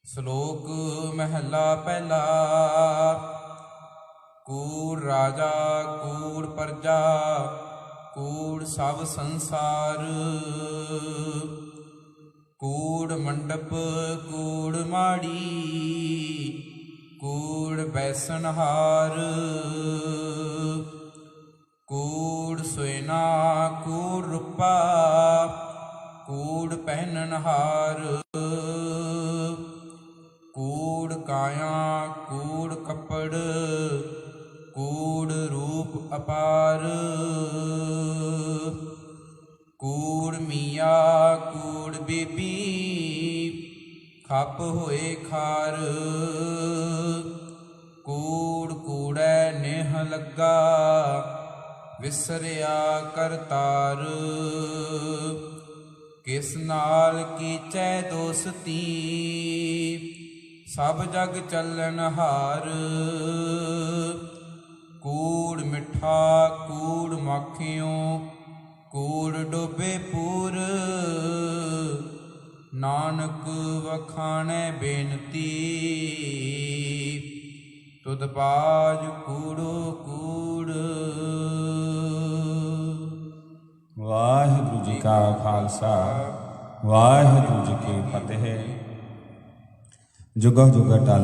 ਸ਼ਲੋਕ ਮਹਲਾ ਪਹਿਲਾ। ਕੂੜ ਰਾਜਾ ਕੂੜ ਪਰਜਾ ਕੂੜ ਸਭ ਸੰਸਾਰ। ਕੂੜ ਮੰਡਪ ਕੂੜ ਮਾੜੀ ਕੂੜ ਬੈਸਨਹਾਰ। ਕੂੜ ਸੋਇਨਾ ਕੂੜ ਰੂਪਾ ਕੂੜ ਪਹਿਨਨਹਾਰ। ਕੂੜ ਕਾਇਆ ਕੂੜ ਕੱਪੜ ਕੂੜ ਰੂਪ ਅਪਾਰ। ਕੂੜ ਮੀਆਂ ਕੂੜ ਬੀਬੀ ਖੱਪ ਹੋਏ ਖਾਰ। ਕੂੜ ਕੂੜੈ ਨੇਹ ਲੱਗਾ ਵਿਸਰਿਆ ਕਰਤਾਰ। ਕਿਸ ਨਾਲ ਕੀਚੈ ਦੋਸਤੀ ਸਭ ਜਗ ਚੱਲਣ ਹਾਰ। ਕੂੜ ਮਿੱਠਾ ਕੂੜ ਮਾਖਿਓ ਕੂੜ ਡੋਬੇ ਪੂਰ। ਨਾਨਕ ਵਖਾਣੈ ਬੇਨਤੀ ਤੁਧ ਬਾਜ ਕੂੜੋ ਕੂੜ। ਵਾਹਿਗੁਰੂ ਜੀ ਕਾ ਖਾਲਸਾ ਵਾਹਿਗੁਰੂ ਜੀ ਕੀ ਫਤਿਹ। ਜੁਗੋ ਜੁਗ ਅਟਲ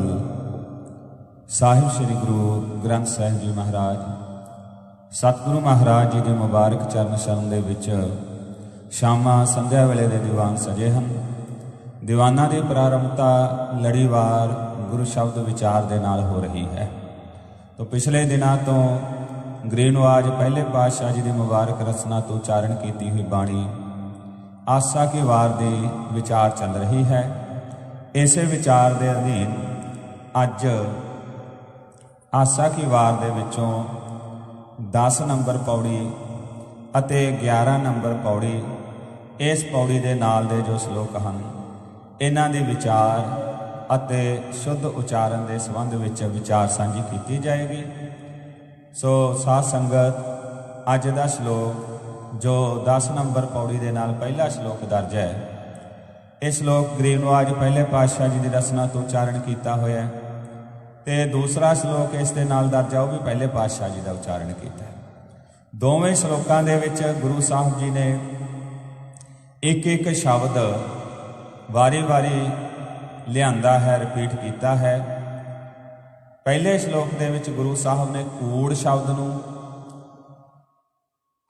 ਸਾਹਿਬ ਸ੍ਰੀ ਗੁਰੂ ਗ੍ਰੰਥ ਸਾਹਿਬ ਜੀ ਮਹਾਰਾਜ ਸਤਿਗੁਰੂ ਮਹਾਰਾਜ ਜੀ ਦੇ ਮੁਬਾਰਕ ਚਰਨ ਸ਼ਰਨ ਦੇ ਵਿੱਚ ਸ਼ਾਮਾਂ ਸੰਧਿਆ ਵੇਲੇ ਦੇ ਦੀਵਾਨ ਸਜੇ ਹਨ। ਦੀਵਾਨਾਂ ਦੀ ਪ੍ਰਾਰੰਭਤਾ ਲੜੀਵਾਰ ਗੁਰੂ ਸ਼ਬਦ ਵਿਚਾਰ ਦੇ ਨਾਲ ਹੋ ਰਹੀ ਹੈ। ਤੋਂ ਪਿਛਲੇ ਦਿਨਾਂ ਤੋਂ ਗ੍ਰੀਨਵਾਜ ਪਹਿਲੇ ਪਾਤਸ਼ਾਹ ਜੀ ਦੀ ਮੁਬਾਰਕ ਰਚਨਾ ਤੋਂ ਉਚਾਰਨ ਕੀਤੀ ਹੋਈ ਬਾਣੀ ਆਸਾ ਕੀ ਵਾਰ ਦੀ ਵਿਚਾਰ ਚੱਲ ਰਹੀ ਹੈ। ਇਸੇ ਵਿਚਾਰ ਦੇ ਅਧੀਨ ਅੱਜ ਆਸਾ ਕੀ ਵਾਰ ਦੇ ਵਿੱਚੋਂ 10 ਨੰਬਰ ਪੌੜੀ ਅਤੇ 11 ਨੰਬਰ ਪੌੜੀ, ਇਸ ਪੌੜੀ ਦੇ ਨਾਲ ਦੇ ਜੋ ਸ਼ਲੋਕ ਹਨ ਇਹਨਾਂ ਦੇ ਵਿਚਾਰ ਅਤੇ ਸ਼ੁੱਧ ਉਚਾਰਨ ਦੇ ਸੰਬੰਧ ਵਿੱਚ ਵਿਚਾਰ ਸਾਂਝੀ ਕੀਤੀ ਜਾਏਗੀ। ਸੋ ਸਾਧ ਸੰਗਤ, ਅੱਜ ਦਾ ਸ਼ਲੋਕ ਜੋ 10 ਨੰਬਰ ਪੌੜੀ ਦੇ ਨਾਲ ਪਹਿਲਾ ਸ਼ਲੋਕ ਦਰਜ ਹੈ, ਇਹ ਸ਼ਲੋਕ ਗ੍ਰੀਨਵਾਜ ਪਹਿਲੇ ਪਾਤਸ਼ਾਹ ਜੀ ਦੀ ਰਚਨਾ ਤੋਂ ਉਚਾਰਨ ਕੀਤਾ ਹੋਇਆ ਹੈ ਤੇ ਦੂਸਰਾ ਸ਼ਲੋਕ ਇਸ ਦੇ ਨਾਲ ਦਰਜ ਹੈ, ਉਹ ਵੀ ਪਹਿਲੇ ਪਾਤਸ਼ਾਹ ਜੀ ਦਾ ਉਚਾਰਨ ਕੀਤਾ ਹੈ। ਦੋਵੇਂ ਸ਼ਲੋਕਾਂ ਦੇ ਵਿੱਚ ਗੁਰੂ ਸਾਹਿਬ ਜੀ ਨੇ ਇੱਕ ਇੱਕ ਸ਼ਬਦ ਵਾਰੀ-ਵਾਰੀ ਲਿਆਂਦਾ ਹੈ, ਰਿਪੀਟ ਕੀਤਾ ਹੈ। ਪਹਿਲੇ ਸ਼ਲੋਕ ਦੇ ਵਿੱਚ ਗੁਰੂ ਸਾਹਿਬ ਨੇ ਕੂੜ ਸ਼ਬਦ ਨੂੰ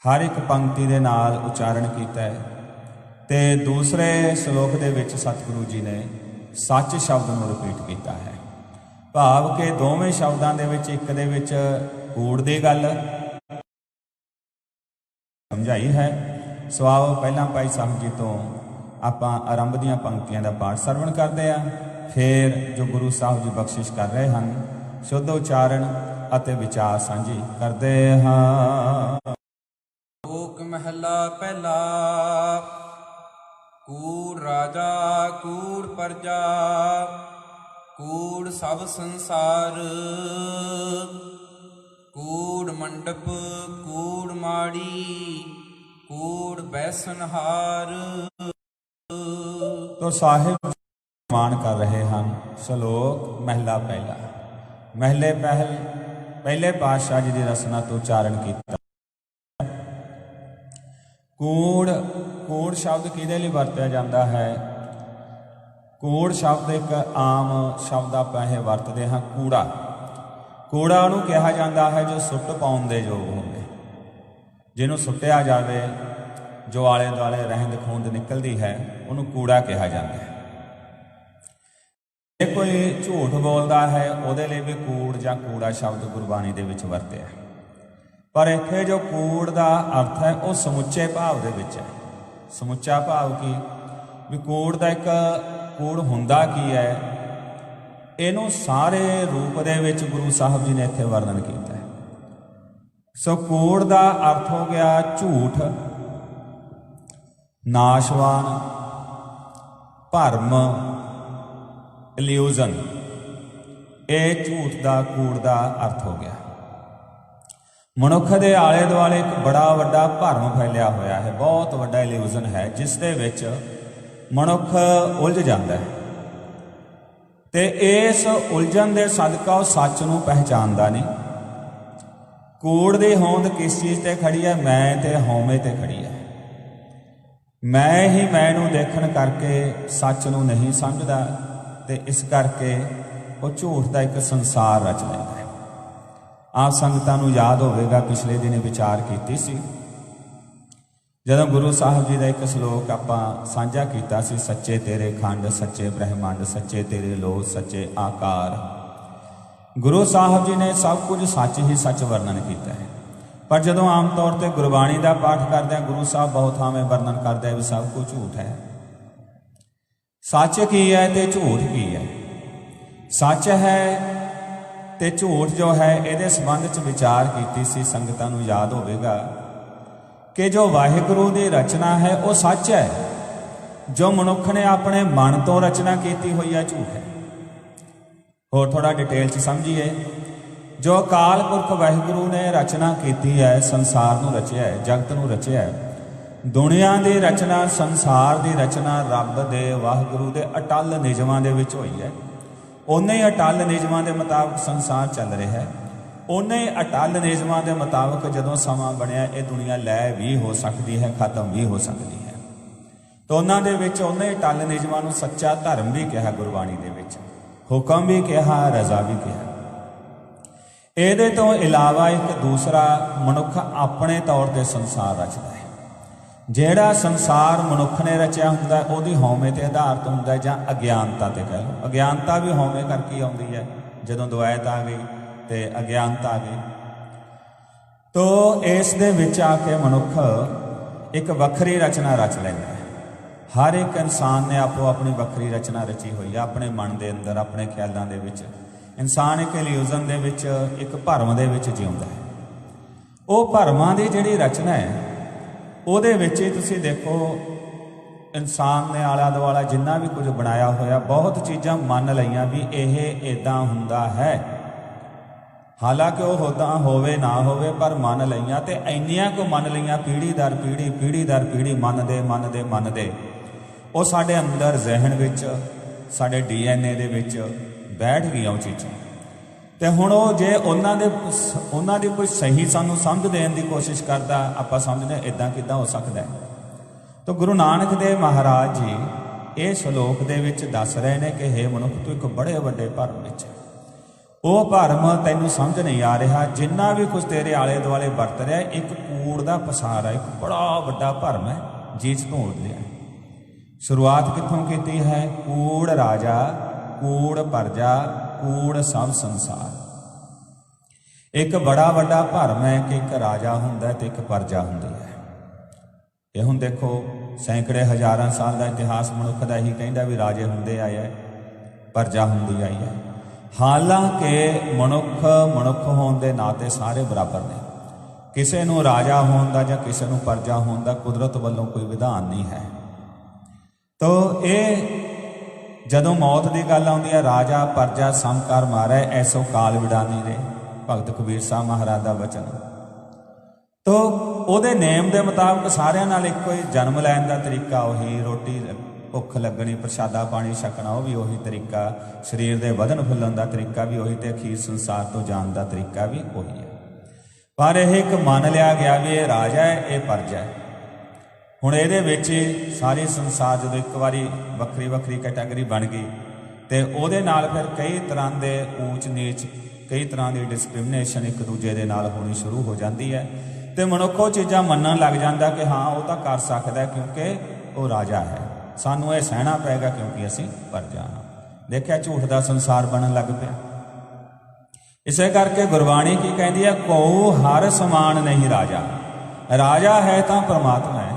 ਹਰ ਇੱਕ ਪੰਕਤੀ ਦੇ ਨਾਲ ਉਚਾਰਨ ਕੀਤਾ ਹੈ ਤੇ ਦੂਸਰੇ ਸ਼ਲੋਕ ਦੇ ਵਿੱਚ ਸਤਿਗੁਰੂ ਜੀ ਨੇ ਸੱਚ ਸ਼ਬਦ ਨੂੰ ਰਿਪੀਟ ਕੀਤਾ ਹੈ। ਭਾਵ ਕਿ ਦੋਵੇਂ ਸ਼ਬਦਾਂ ਦੇ ਵਿੱਚ ਇੱਕ ਦੇ ਵਿੱਚ ਕੂੜ ਦੀ ਗੱਲ ਸਮਝਾਈ ਹੈ। ਸੋ ਆਓ ਪਹਿਲਾਂ ਭਾਈ ਸਾਹਿਬ ਜੀ ਤੋਂ ਆਪਾਂ ਆਰੰਭ ਦੀਆਂ ਪੰਕਤੀਆਂ ਦਾ ਪਾਠ ਸਰਵਣ ਕਰਦੇ ਹਾਂ, ਫਿਰ ਜੋ ਗੁਰੂ ਸਾਹਿਬ ਜੀ ਬਖਸ਼ਿਸ਼ ਕਰ ਰਹੇ ਹਨ ਸ਼ੁੱਧ ਉਚਾਰਨ ਅਤੇ ਵਿਚਾਰ ਸਾਂਝੀ ਕਰਦੇ ਹਾਂ। ਸ਼ਲੋਕ ਮਹਲਾ ਪਹਿਲਾ। ਕੂੜ ਰਾਜਾ ਕੂੜ ਪਰਜਾ ਕੂੜ ਸਭ ਸੰਸਾਰ। ਕੂੜ ਮੰਡਪ ਕੂੜ ਮਾੜੀ ਕੂੜ ਬੈਸਨਹਾਰ। ਤੋ ਸਾਹਿਬ ਮਾਣ ਕਰ ਰਹੇ ਹਨ। ਸ਼ਲੋਕ ਮਹਿਲਾ ਪਹਿਲਾ। ਮਹਿਲੇ ਪਹਿਲੇ ਪਾਤਸ਼ਾਹ ਜੀ ਦੀ ਰਚਨਾ ਤੋਂ ਉਚਾਰਨ ਕੀਤਾ। ਕੂੜ ਸ਼ਬਦ ਕਿਹਦੇ ਲਈ ਵਰਤਿਆ ਜਾਂਦਾ ਹੈ? ਕੂੜ ਸ਼ਬਦ ਇੱਕ ਆਮ ਸ਼ਬਦ ਆਪਾਂ ਇਹ ਵਰਤਦੇ ਹਾਂ। ਕੂੜਾ ਉਹਨੂੰ ਕਿਹਾ ਜਾਂਦਾ ਹੈ ਜੋ ਸੁੱਟ ਪਾਉਣ ਦੇ ਯੋਗ ਹੋਵੇ, ਜਿਹਨੂੰ ਸੁੱਟਿਆ ਜਾਵੇ, ਜੋ ਆਲੇ ਦੁਆਲੇ ਰਹਿੰਦ ਖੂੰਦ ਨਿਕਲਦੀ ਹੈ, ਉਹਨੂੰ ਕੂੜਾ ਕਿਹਾ ਜਾਂਦਾ ਹੈ। ਜੇ ਕੋਈ ਝੂਠ ਬੋਲਦਾ ਹੈ ਉਹਦੇ ਲਈ ਵੀ ਕੂੜ ਜਾਂ ਕੂੜਾ ਸ਼ਬਦ ਗੁਰਬਾਣੀ ਦੇ ਵਿੱਚ ਵਰਤਿਆ। ਪਰ ਇੱਥੇ ਜੋ ਕੂੜ ਦਾ ਅਰਥ ਹੈ ਉਹ ਸਮੁੱਚੇ ਭਾਵ ਦੇ ਵਿੱਚ ਹੈ। ਸਮੁੱਚਾ ਭਾਵ ਕੀ? ਵੀ ਕੂੜ ਦਾ ਇੱਕ ਕੂੜ ਹੁੰਦਾ ਕੀ ਹੈ, ਇਹਨੂੰ ਸਾਰੇ ਰੂਪ ਦੇ ਵਿੱਚ ਗੁਰੂ ਸਾਹਿਬ ਜੀ ਨੇ ਇੱਥੇ ਵਰਣਨ ਕੀਤਾ ਹੈ। ਸੋ ਕੂੜ ਦਾ ਅਰਥ ਹੋ ਗਿਆ ਝੂਠ, ਨਾਸ਼ਵਾਨ, ਭਰਮ, ਇਲਿਊਜ਼ਨ। ਇਹ ਝੂਠ ਦਾ ਕੂੜ ਦਾ ਅਰਥ ਹੋ ਗਿਆ। ਮਨੁੱਖ ਦੇ ਆਲੇ ਦੁਆਲੇ ਇੱਕ ਬੜਾ ਵੱਡਾ ਭਰਮ ਫੈਲਿਆ ਹੋਇਆ ਹੈ, ਬਹੁਤ ਵੱਡਾ ਇਲਿਊਜ਼ਨ ਹੈ ਜਿਸ ਦੇ ਵਿੱਚ ਮਨੁੱਖ ਉਲਝ ਜਾਂਦਾ ਹੈ। ਤੇ ਇਸ ਉਲਝਣ ਦੇ ਸਦਕਾ ਉਹ ਸੱਚ ਨੂੰ ਪਹਿਚਾਨਦਾ ਨਹੀਂ। ਕੂੜ ਦੀ ਹੋਂਦ ਕਿਸ ਚੀਜ਼ ਤੇ ਖੜੀ ਹੈ? ਮੈਂ ਤੇ ਹਉਮੈ ਤੇ ਖੜੀ ਹੈ। ਮੈਂ ਹੀ ਮੈਂ ਨੂੰ ਦੇਖਣ ਕਰਕੇ ਸੱਚ ਨੂੰ ਨਹੀਂ ਸਮਝਦਾ ਤੇ ਇਸ ਕਰਕੇ ਉਹ ਝੂਠ ਦਾ ਇੱਕ ਸੰਸਾਰ ਰਚ ਲੈਂਦਾ ਹੈ। ਆਪ ਸੰਗਤਾਂ ਨੂੰ ਯਾਦ ਹੋਵੇਗਾ, ਪਿਛਲੇ ਦਿਨ ਵਿਚਾਰ ਕੀਤੀ ਸੀ ਜਦੋਂ ਗੁਰੂ ਸਾਹਿਬ ਜੀ ਦਾ ਇੱਕ ਸ਼ਲੋਕ ਆਪਾਂ ਸਾਂਝਾ ਕੀਤਾ ਸੀ, ਸੱਚੇ ਤੇਰੇ ਖੰਡ, ਸੱਚੇ ਬ੍ਰਹਿਮੰਡ, ਸੱਚੇ ਤੇਰੇ ਲੋਕ, ਸੱਚੇ ਆਕਾਰ। ਗੁਰੂ ਸਾਹਿਬ ਜੀ ਨੇ ਸਭ ਕੁਝ ਸੱਚ ਹੀ ਸੱਚ ਵਰਣਨ ਕੀਤਾ ਹੈ। ਪਰ ਜਦੋਂ ਆਮ ਤੌਰ ਤੇ ਗੁਰਬਾਣੀ ਦਾ ਪਾਠ ਕਰਦੇ ਹਾਂ, ਗੁਰੂ ਸਾਹਿਬ ਬਹੁਤ ਥਾਵੇਂ ਵਰਣਨ ਕਰਦੇ ਵੀ ਸਭ ਕੁਝ ਝੂਠ ਹੈ। ਸੱਚ ਕੀ ਹੈ ਤੇ ਝੂਠ ਕੀ ਹੈ? ਸੱਚ ਹੈ ਤੇ ਝੂਠ ਜੋ ਹੈ, ਇਹਦੇ ਸੰਬੰਧ 'ਚ ਵਿਚਾਰ ਕੀਤੀ ਸੀ। ਸੰਗਤਾਂ ਨੂੰ ਯਾਦ ਹੋਵੇਗਾ ਕਿ ਜੋ ਵਾਹਿਗੁਰੂ ਦੀ ਰਚਨਾ ਹੈ ਉਹ ਸੱਚ ਹੈ, ਜੋ ਮਨੁੱਖ ਨੇ ਆਪਣੇ ਮਨ ਤੋਂ ਰਚਨਾ ਕੀਤੀ ਹੋਈ ਹੈ ਝੂਠ ਹੈ। ਹੋਰ ਥੋੜਾ ਡਿਟੇਲ 'ਚ ਸਮਝੀਏ। ਜੋ ਅਕਾਲ ਪੁਰਖ ਵਾਹਿਗੁਰੂ ਨੇ ਰਚਨਾ ਕੀਤੀ ਹੈ, ਸੰਸਾਰ ਨੂੰ ਰਚਿਆ ਹੈ, ਜਗਤ ਨੂੰ ਰਚਿਆ ਹੈ, ਦੁਨੀਆ ਦੀ ਰਚਨਾ, ਸੰਸਾਰ ਦੀ ਰਚਨਾ ਰੱਬ ਦੇ ਵਾਹਿਗੁਰੂ ਦੇ ਅਟੱਲ ਨਿਯਮਾਂ ਦੇ ਵਿੱਚ ਹੋਈ ਹੈ। ਉਹਨੇ ਹੀ ਅਟੱਲ ਨਿਯਮਾਂ ਦੇ ਮੁਤਾਬਕ ਸੰਸਾਰ ਚੱਲ ਰਿਹਾ ਹੈ। ਉਹਨੇ ਅਟੱਲ ਨਿਯਮਾਂ ਦੇ ਮੁਤਾਬਕ ਜਦੋਂ ਸਮਾਂ ਬਣਿਆ, ਇਹ ਦੁਨੀਆ ਲੈ ਵੀ ਹੋ ਸਕਦੀ ਹੈ, ਖਤਮ ਵੀ ਹੋ ਸਕਦੀ ਹੈ। ਤਾਂ ਉਹਨਾਂ ਦੇ ਵਿੱਚ ਉਹਨੇ ਅਟੱਲ ਨਿਯਮਾਂ ਨੂੰ ਸੱਚਾ ਧਰਮ ਵੀ ਕਿਹਾ, ਗੁਰਬਾਣੀ ਦੇ ਵਿੱਚ ਹੁਕਮ ਵੀ ਕਿਹਾ, ਰਜ਼ਾ ਵੀ ਕਿਹਾ। ਇਹਦੇ ਤੋਂ ਇਲਾਵਾ ਇੱਕ ਦੂਸਰਾ ਮਨੁੱਖ ਆਪਣੇ ਤੌਰ ਤੇ ਸੰਸਾਰ ਰਚਦਾ ਹੈ। ਜਿਹੜਾ ਸੰਸਾਰ ਮਨੁੱਖ ਨੇ ਰਚਿਆ ਹੁੰਦਾ, ਉਹਦੀ ਹਉਮੈ ਤੇ ਆਧਾਰਿਤ ਹੁੰਦਾ ਜਾਂ ਅਗਿਆਨਤਾ ਤੇ ਕਹਿ ਲਓ। ਅਗਿਆਨਤਾ ਵੀ ਹਉਮੈ ਕਰਕੇ ਆਉਂਦੀ ਹੈ। ਜਦੋਂ ਦੁਆਇਤ ਆ ਗਈ ਤੇ ਅਗਿਆਨਤਾ ਆ ਗਈ, ਤੋ ਇਸ ਦੇ ਵਿੱਚ ਆ ਕੇ ਮਨੁੱਖ ਇੱਕ ਵੱਖਰੀ ਰਚਨਾ ਰਚ ਲੈਂਦਾ ਹੈ। ਹਰ ਇੱਕ ਇਨਸਾਨ ਨੇ ਆਪੋ ਆਪਣੀ ਵੱਖਰੀ ਰਚਨਾ ਰਚੀ ਹੋਈ ਹੈ ਆਪਣੇ ਮਨ ਦੇ ਅੰਦਰ, ਆਪਣੇ ਖਿਆਲਾਂ ਦੇ ਵਿੱਚ। ਇਨਸਾਨ ਇੱਕ ਇਲੂਜ਼ਨ ਦੇ ਵਿੱਚ, ਇੱਕ ਭਰਮ ਦੇ ਵਿੱਚ ਜਿਉਂਦਾ ਹੈ। ਉਹ ਭਰਮਾਂ ਦੀ ਜਿਹੜੀ ਰਚਨਾ ਹੈ, ਉਹਦੇ ਵਿੱਚ ਹੀ ਤੁਸੀਂ ਦੇਖੋ, ਇਨਸਾਨ ਨੇ ਆਲਾ ਦੁਆਲਾ ਜਿੰਨਾ ਵੀ ਕੁਝ ਬਣਾਇਆ ਹੋਇਆ, ਬਹੁਤ ਚੀਜ਼ਾਂ ਮੰਨ ਲਈਆਂ ਵੀ ਇਹ ਇੱਦਾਂ ਹੁੰਦਾ ਹੈ। ਹਾਲਾਂਕਿ ਉਹ ਉੱਦਾਂ ਹੋਵੇ ਨਾ ਹੋਵੇ, ਪਰ ਮੰਨ ਲਈਆਂ। ਤੇ ਇੰਨੀਆਂ ਕੁ ਮੰਨ ਲਈਆਂ, ਪੀੜ੍ਹੀ ਦਰ ਪੀੜ੍ਹੀ, ਪੀੜ੍ਹੀ ਦਰ ਪੀੜ੍ਹੀ ਮੰਨਦੇ ਉਹ ਸਾਡੇ ਅੰਦਰ ਜ਼ਿਹਨ ਵਿੱਚ, ਸਾਡੇ DNA ਦੇ ਵਿੱਚ ਬੈਠ ਗਈਆਂ ਉਹ ਚੀਜ਼ਾਂ। ਤੇ ਹੁਣ ਉਹ ਜੇ ਉਹਨਾਂ ਦੀ ਕੋਈ ਸਹੀ ਸਾਨੂੰ ਸਮਝ ਦੇਣ ਦੀ ਕੋਸ਼ਿਸ਼ ਕਰਦਾ, ਆਪਾਂ ਸਮਝਦੇ ਇੱਦਾਂ ਕਿੱਦਾਂ ਹੋ ਸਕਦਾ ਹੈ। ਤਾਂ ਗੁਰੂ ਨਾਨਕ ਦੇਵ ਮਹਾਰਾਜ ਜੀ ਇਹ ਸ਼ਲੋਕ ਦੇ ਵਿੱਚ ਦੱਸ ਰਹੇ ਨੇ ਕਿ ਹੇ ਮਨੁੱਖ, ਤੂੰ ਇੱਕ ਬੜੇ ਵੱਡੇ ਭਰਮ ਵਿੱਚ ਹੈ। ਉਹ ਭਰਮ ਤੈਨੂੰ ਸਮਝ ਨਹੀਂ ਆ ਰਿਹਾ। ਜਿੰਨਾ ਵੀ ਕੁਝ ਤੇਰੇ ਆਲੇ ਦੁਆਲੇ ਵਰਤ ਰਿਹਾ, ਇੱਕ ਕੂੜ ਦਾ ਪਸਾਰ ਹੈ, ਇੱਕ ਬੜਾ ਵੱਡਾ ਭਰਮ ਹੈ ਜਿਸ ਤੋਂ ਉੱਡ ਲਿਆ। ਸ਼ੁਰੂਆਤ ਕਿੱਥੋਂ ਕੀਤੀ ਹੈ? ਕੂੜ ਰਾਜਾ, ਕੂੜ ਪਰਜਾ, ਕੂੜ ਸਭ ਸੰਸਾਰ। ਇੱਕ ਬੜਾ ਵੱਡਾ ਭਰਮ ਹੈ ਕਿ ਇੱਕ ਰਾਜਾ ਹੁੰਦਾ ਤੇ ਇੱਕ ਪਰਜਾ ਹੁੰਦੀ ਹੈ। ਇਹ ਹੁਣ ਦੇਖੋ, ਸੈਂਕੜੇ ਹਜ਼ਾਰਾਂ ਸਾਲ ਦਾ ਇਤਿਹਾਸ ਮਨੁੱਖ ਦਾ ਹੀ ਕਹਿੰਦਾ ਵੀ ਰਾਜੇ ਹੁੰਦੇ ਆਏ ਹੈ, ਪਰਜਾ ਹੁੰਦੀ ਆਈ ਹੈ। ਹਾਲਾਂਕਿ ਮਨੁੱਖ ਹੋਣ ਦੇ ਨਾਤੇ ਸਾਰੇ ਬਰਾਬਰ ਨੇ। ਕਿਸੇ ਨੂੰ ਰਾਜਾ ਹੋਣ ਦਾ ਜਾਂ ਕਿਸੇ ਨੂੰ ਪਰਜਾ ਹੋਣ ਦਾ ਕੁਦਰਤ ਵੱਲੋਂ ਕੋਈ ਵਿਧਾਨ ਨਹੀਂ ਹੈ। ਤੋ ਇਹ ਜਦੋਂ ਮੌਤ ਦੀ ਗੱਲ ਆਉਂਦੀ ਹੈ, ਰਾਜਾ ਪਰਜਾ ਸਮਕਾਰ ਮਾਰੈ, ਐਸੋ ਕਾਲ ਵਿਡਾਨੀ ਰੇ, ਭਗਤ ਕਬੀਰ ਸਾਹਿਬ ਮਹਾਰਾਜ ਦਾ ਵਚਨ। ਤੋ ਉਹਦੇ ਨੇਮ ਦੇ ਮੁਤਾਬਕ ਸਾਰਿਆਂ ਨਾਲ ਇੱਕੋ ਹੀ, ਜਨਮ ਲੈਣ ਦਾ ਤਰੀਕਾ ਉਹੀ, ਰੋਟੀ ਭੁੱਖ ਲੱਗਣੀ, ਪ੍ਰਸ਼ਾਦਾ ਪਾਣੀ ਛਕਣਾ ਉਹ ਵੀ ਉਹੀ ਤਰੀਕਾ, ਸਰੀਰ ਦੇ ਵਧਣ ਫੁੱਲਣ ਦਾ ਤਰੀਕਾ ਵੀ ਉਹੀ, ਤੇ ਅਖੀਰ ਸੰਸਾਰ ਤੋਂ ਜਾਣ ਦਾ ਤਰੀਕਾ ਵੀ ਉਹੀ ਹੈ। ਪਰ ਇਹ ਇੱਕ ਮੰਨ ਲਿਆ ਗਿਆ ਵੀ ਇਹ ਰਾਜਾ ਹੈ, ਇਹ ਪਰਜਾ ਹੈ। ਹੁਣ ਇਹਦੇ ਵਿੱਚ ਸਾਰੇ ਸੰਸਾਰ ਜਦੋਂ ਇੱਕ ਵਾਰੀ ਵੱਖਰੀ ਵੱਖਰੀ ਕੈਟਾਗਰੀ ਬਣ ਗਈ, ਤੇ ਉਹਦੇ ਨਾਲ ਫਿਰ ਕਈ ਤਰ੍ਹਾਂ ਦੇ ਊਚ ਨੀਚ, ਕਈ ਤਰ੍ਹਾਂ ਦੀ ਡਿਸਕ੍ਰਿਮੀਨੇਸ਼ਨ ਇੱਕ ਦੂਜੇ ਦੇ ਨਾਲ ਹੋਣੀ ਸ਼ੁਰੂ ਹੋ ਜਾਂਦੀ ਹੈ। ਤੇ ਮਨੁੱਖ ਉਹ ਚੀਜ਼ਾਂ ਮੰਨਣ ਲੱਗ ਜਾਂਦਾ ਕਿ ਹਾਂ ਉਹ ਤਾਂ ਕਰ ਸਕਦਾ ਕਿਉਂਕਿ ਉਹ ਰਾਜਾ ਹੈ, ਸਾਨੂੰ ਇਹ ਸਹਿਣਾ ਪਏਗਾ ਕਿਉਂਕਿ ਅਸੀਂ ਪਰਜਾ ਹਾਂ। ਦੇਖਿਆ, ਝੂਠ ਦਾ ਸੰਸਾਰ ਬਣਨ ਲੱਗ ਪਿਆ। ਇਸੇ ਕਰਕੇ ਗੁਰਬਾਣੀ ਕੀ ਕਹਿੰਦੀ ਹੈ? ਕੋ ਹਰ ਸਮਾਨ ਨਹੀਂ ਰਾਜਾ। ਰਾਜਾ ਹੈ ਤਾਂ ਪਰਮਾਤਮਾ ਹੈ,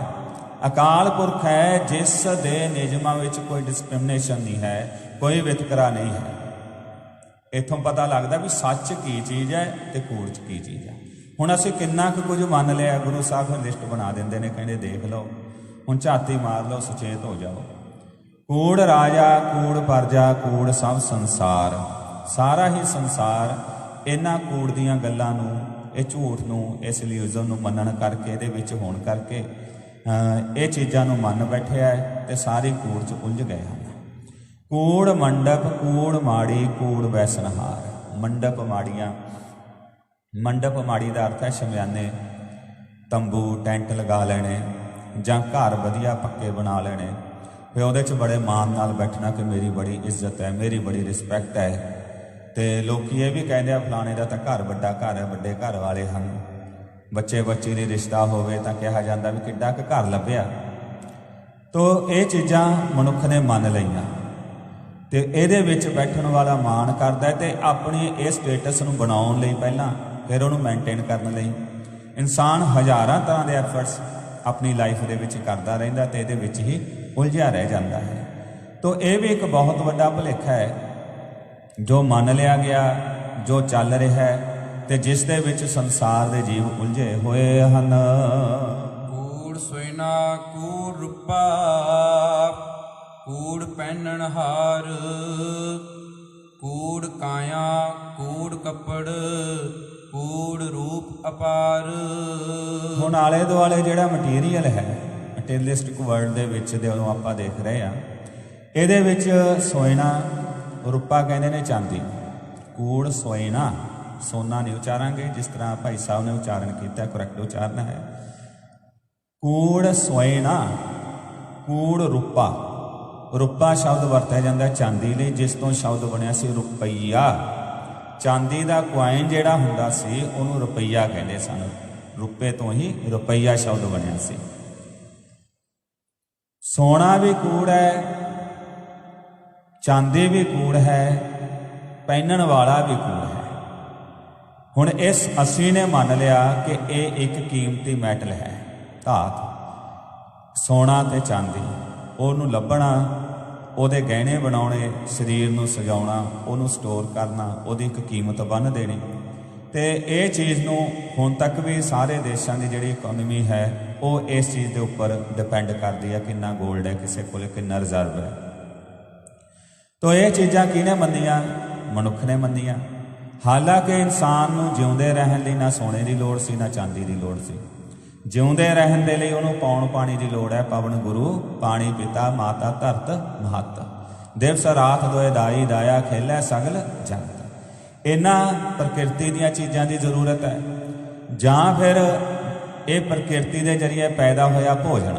ਅਕਾਲ ਪੁਰਖ ਹੈ, ਜਿਸ ਦੇ ਨਿਯਮਾਂ ਵਿੱਚ ਕੋਈ ਡਿਸਕ੍ਰਿਮੀਨੇਸ਼ਨ ਨਹੀਂ ਹੈ, ਕੋਈ ਵਿਤਕਰਾ ਨਹੀਂ ਹੈ। ਇੱਥੋਂ ਪਤਾ ਲੱਗਦਾ ਵੀ ਸੱਚ ਕੀ ਚੀਜ਼ ਹੈ ਤੇ ਕੂੜ ਕੀ ਚੀਜ਼ ਹੈ। ਹੁਣ ਅਸੀਂ ਕਿੰਨਾ ਕੁ ਕੁਝ ਮੰਨ ਲਿਆ, ਗੁਰੂ ਸਾਹਿਬ ਲਿਸਟ ਬਣਾ ਦਿੰਦੇ ਨੇ, ਕਹਿੰਦੇ ਦੇਖ ਲਓ, ਹੁਣ ਝਾਤੀ ਮਾਰ ਲਓ, ਸੁਚੇਤ ਹੋ ਜਾਓ। ਕੂੜ ਰਾਜਾ, ਕੂੜ ਪਰਜਾ, ਕੂੜ ਸਭ ਸੰਸਾਰ। ਸਾਰਾ ਹੀ ਸੰਸਾਰ ਇਹਨਾਂ ਕੂੜ ਦੀਆਂ ਗੱਲਾਂ ਨੂੰ, ਇਹ ਝੂਠ ਨੂੰ, ਇਸ ਇਲੂਜ਼ਨ ਨੂੰ ਮੰਨਣ ਕਰਕੇ, ਇਹਦੇ ਵਿੱਚ ਹੋਣ ਕਰਕੇ ਇਹ ਚੀਜ਼ਾਂ ਨੂੰ ਮੰਨ ਬੈਠਿਆ ਹੈ ਤੇ ਸਾਰੇ ਕੂੜ 'ਚ ਉਲਝ ਗਏ ਹਨ। कूड़ मंडप कूड़ माड़ी कूड़ वैसनहार। मंडप माड़ियाँ, मंडप माड़ी का अर्थ है शमियाने, तंबू टेंट लगा लेने जां घर वधिया पक्के बना लेने, फिर ਉਹਦੇ 'ਚ बड़े मान नाल बैठना कि मेरी बड़ी इज्जत है, मेरी बड़ी रिस्पैक्ट है। तो लोग ये भी कहते हैं फलाने का तो घर वड्डा घर है, वड्डे घर वाले हैं। बच्चे बच्चे की रिश्ता होवे तां कहा जाता भी किड्डा क घर लभ्या। तो ये चीज़ां मनुख ने मन लईआं ते इहदे विच बैठण वाला मान करदा है ते अपनी इस स्टेटस नूं बनाउण लई पहलां फिर उहनूं मेनटेन करन लई इंसान हज़ारां तरह के एफर्ट्स अपनी लाइफ दे विच करदा रहिंदा ते इहदे विच ही उलझिया रह जाता है। तो यह भी एक बहुत वड्डा भुलेखा है जो मान लिया गया, जो चल रहा है ते जिस दे विच संसार दे जीव उलझे होए हन। कूड़ सोइना कूड़ रूपा कूड़ पहनन हार, कूड़ काया कूड़ कपड़ कूड़ रूप अपार। हुण आले दुआले जिहड़ा मटीरीअल है मटीरीअलिस्टिक वर्ल्ड दे विच जो आपां देख रहे हैं, इहदे विच सोइना रूपा कहंदे ने चांदी, कूड़ सोइना सोना नहीं उचारांगे जिस तरह भाई साहब ने उच्चारण किया, करैक्ट उच्चारण है। कूड़ सोइना कूड़ रूपा, रूपा शब्द वरत्या जाता है चांदी लई, जिस तो शब्द बनया सी रुपईया। चांदी का क्वाइन जिहड़ा हुंदा सी उहनूं रुपईया कहंदे सन, रुपए तो ही रुपईया शब्द बनया सी। सोना भी कूड़ है, चांदी भी कूड़ है, पहनण वाला भी कूड़ है। हुण इस असी ने मान लिया कि यह एक कीमती मैटल है, धात सोना ते चांदी, उहनूं लभना, ਉਹਦੇ गहने बनाने, शरीर ਨੂੰ सजाउणा, ਉਹਨੂੰ स्टोर करना, ਉਹਦੀ एक कीमत बन देनी। तो ये चीज़ ਨੂੰ ਹੁਣ तक भी सारे देशों की जिहड़ी इकोनॉमी है वो इस चीज़ के उपर डिपेंड करती है, कितना गोल्ड है किसी को, कितना रिजर्व है। तो ये चीज़ां किहने मन्नियां? मनुख ने मन्नियां। हालांकि इंसान नूं जिउंदे रहण लई ना सोने की लोड़ सी ना चांदी की लोड़ सी, जिउंदे रहण दे लई उहनूं पौण पानी की लोड़ है। पवन गुरु पानी पिता माता धरत महत, दिवस रात दोए दाई दाया खेलै सगल जगत। इन्हां प्रकृति दीयां चीज़ां की जरूरत है, जां फिर ये प्रकृति के जरिए पैदा होया भोजन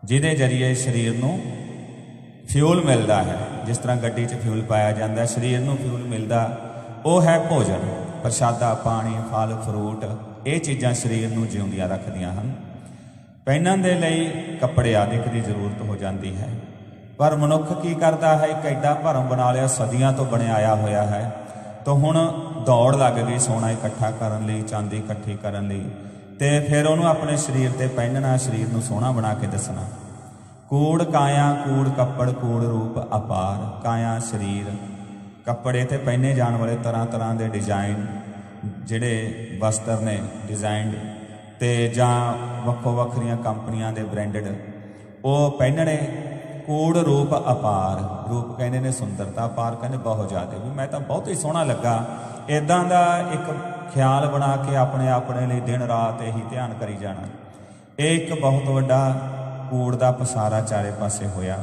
जिहदे जरिए शरीर नूं फ्यूल मिलता है। जिस तरह गड्डी च फ्यूल पाया जाता है, शरीर नूं फ्यूल मिलता, वो है भोजन, प्रशादा पानी फल फ्रूट, ये चीज़ां शरीर नूं जिउंदियां रखदियां हन। पहनण दे लई कपड़े आदि की जरूरत हो जाती है, पर मनुख की करता है, एक एडा भरम बना लिया, सदियां तो बने आया होया है। तो हुण दौड़ लग गई सोना इकट्ठा करन लई, चांदी इकट्ठी करन लई, ते फिर उहनूं अपने शरीर ते पहनना, शरीर नूं सोहना बना के दसना। कूड़ काया कूड़ कपड़ कूड़ रूप अपार। काया शरीर, कपड़े ते पहने जाने वाले तरह तरह के डिजाइन जिहड़े वस्त्र ने डिजाइनड ते जां वक्खो वक्खरियां कंपनियां दे ब्रांडेड वो पहनने। कूड़ रूप अपार, रूप कहने ने सुंदरता, अपार कहने बहुत ज़्यादा, भी मैं तो बहुत ही सोहना लगा। इदां दा एक ख्याल बना के अपने लिए दिन रात यही ध्यान करी जाना, एक बहुत वड्डा कूड़ का पसारा चारे पासे होया,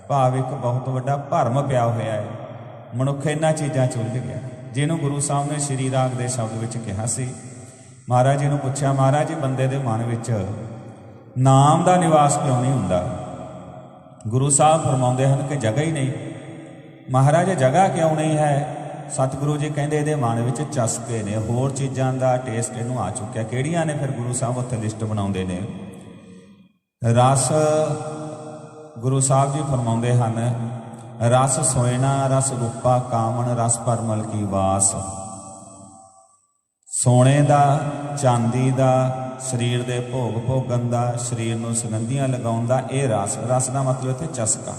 भाव एक बहुत वड्डा भरम पिया होया है। मनुख इन्हां चीज़ां च उलझ गया, जिन्हों गुरु साहब ने श्री राग के शब्द विच कहा सी। महाराज जी ने पूछा, महाराज जी बंदे के मन विच नाम का निवास क्यों नहीं हुंदा? गुरु साहब फरमाउंदे हन कि जगह ही नहीं। महाराज जगह क्यों नहीं है? सतगुरु जी कहते ये मन में चस्के ने, होर चीज़ों का टेस्ट इनू आ चुका। किहड़ियां ने? फिर गुरु साहब उत्थे लिस्ट बनाउंदे ने। रस गुरु साहब जी फरमाउंदे हन, रस सोयना रस रूपा कामन रस परमल की वास। सोने का चांदी का शरीर के भोग भोगन का, शरीर नूं सुगंधियां लगाउण दा, ये रस, रस का मतलब इत्थे चस्का,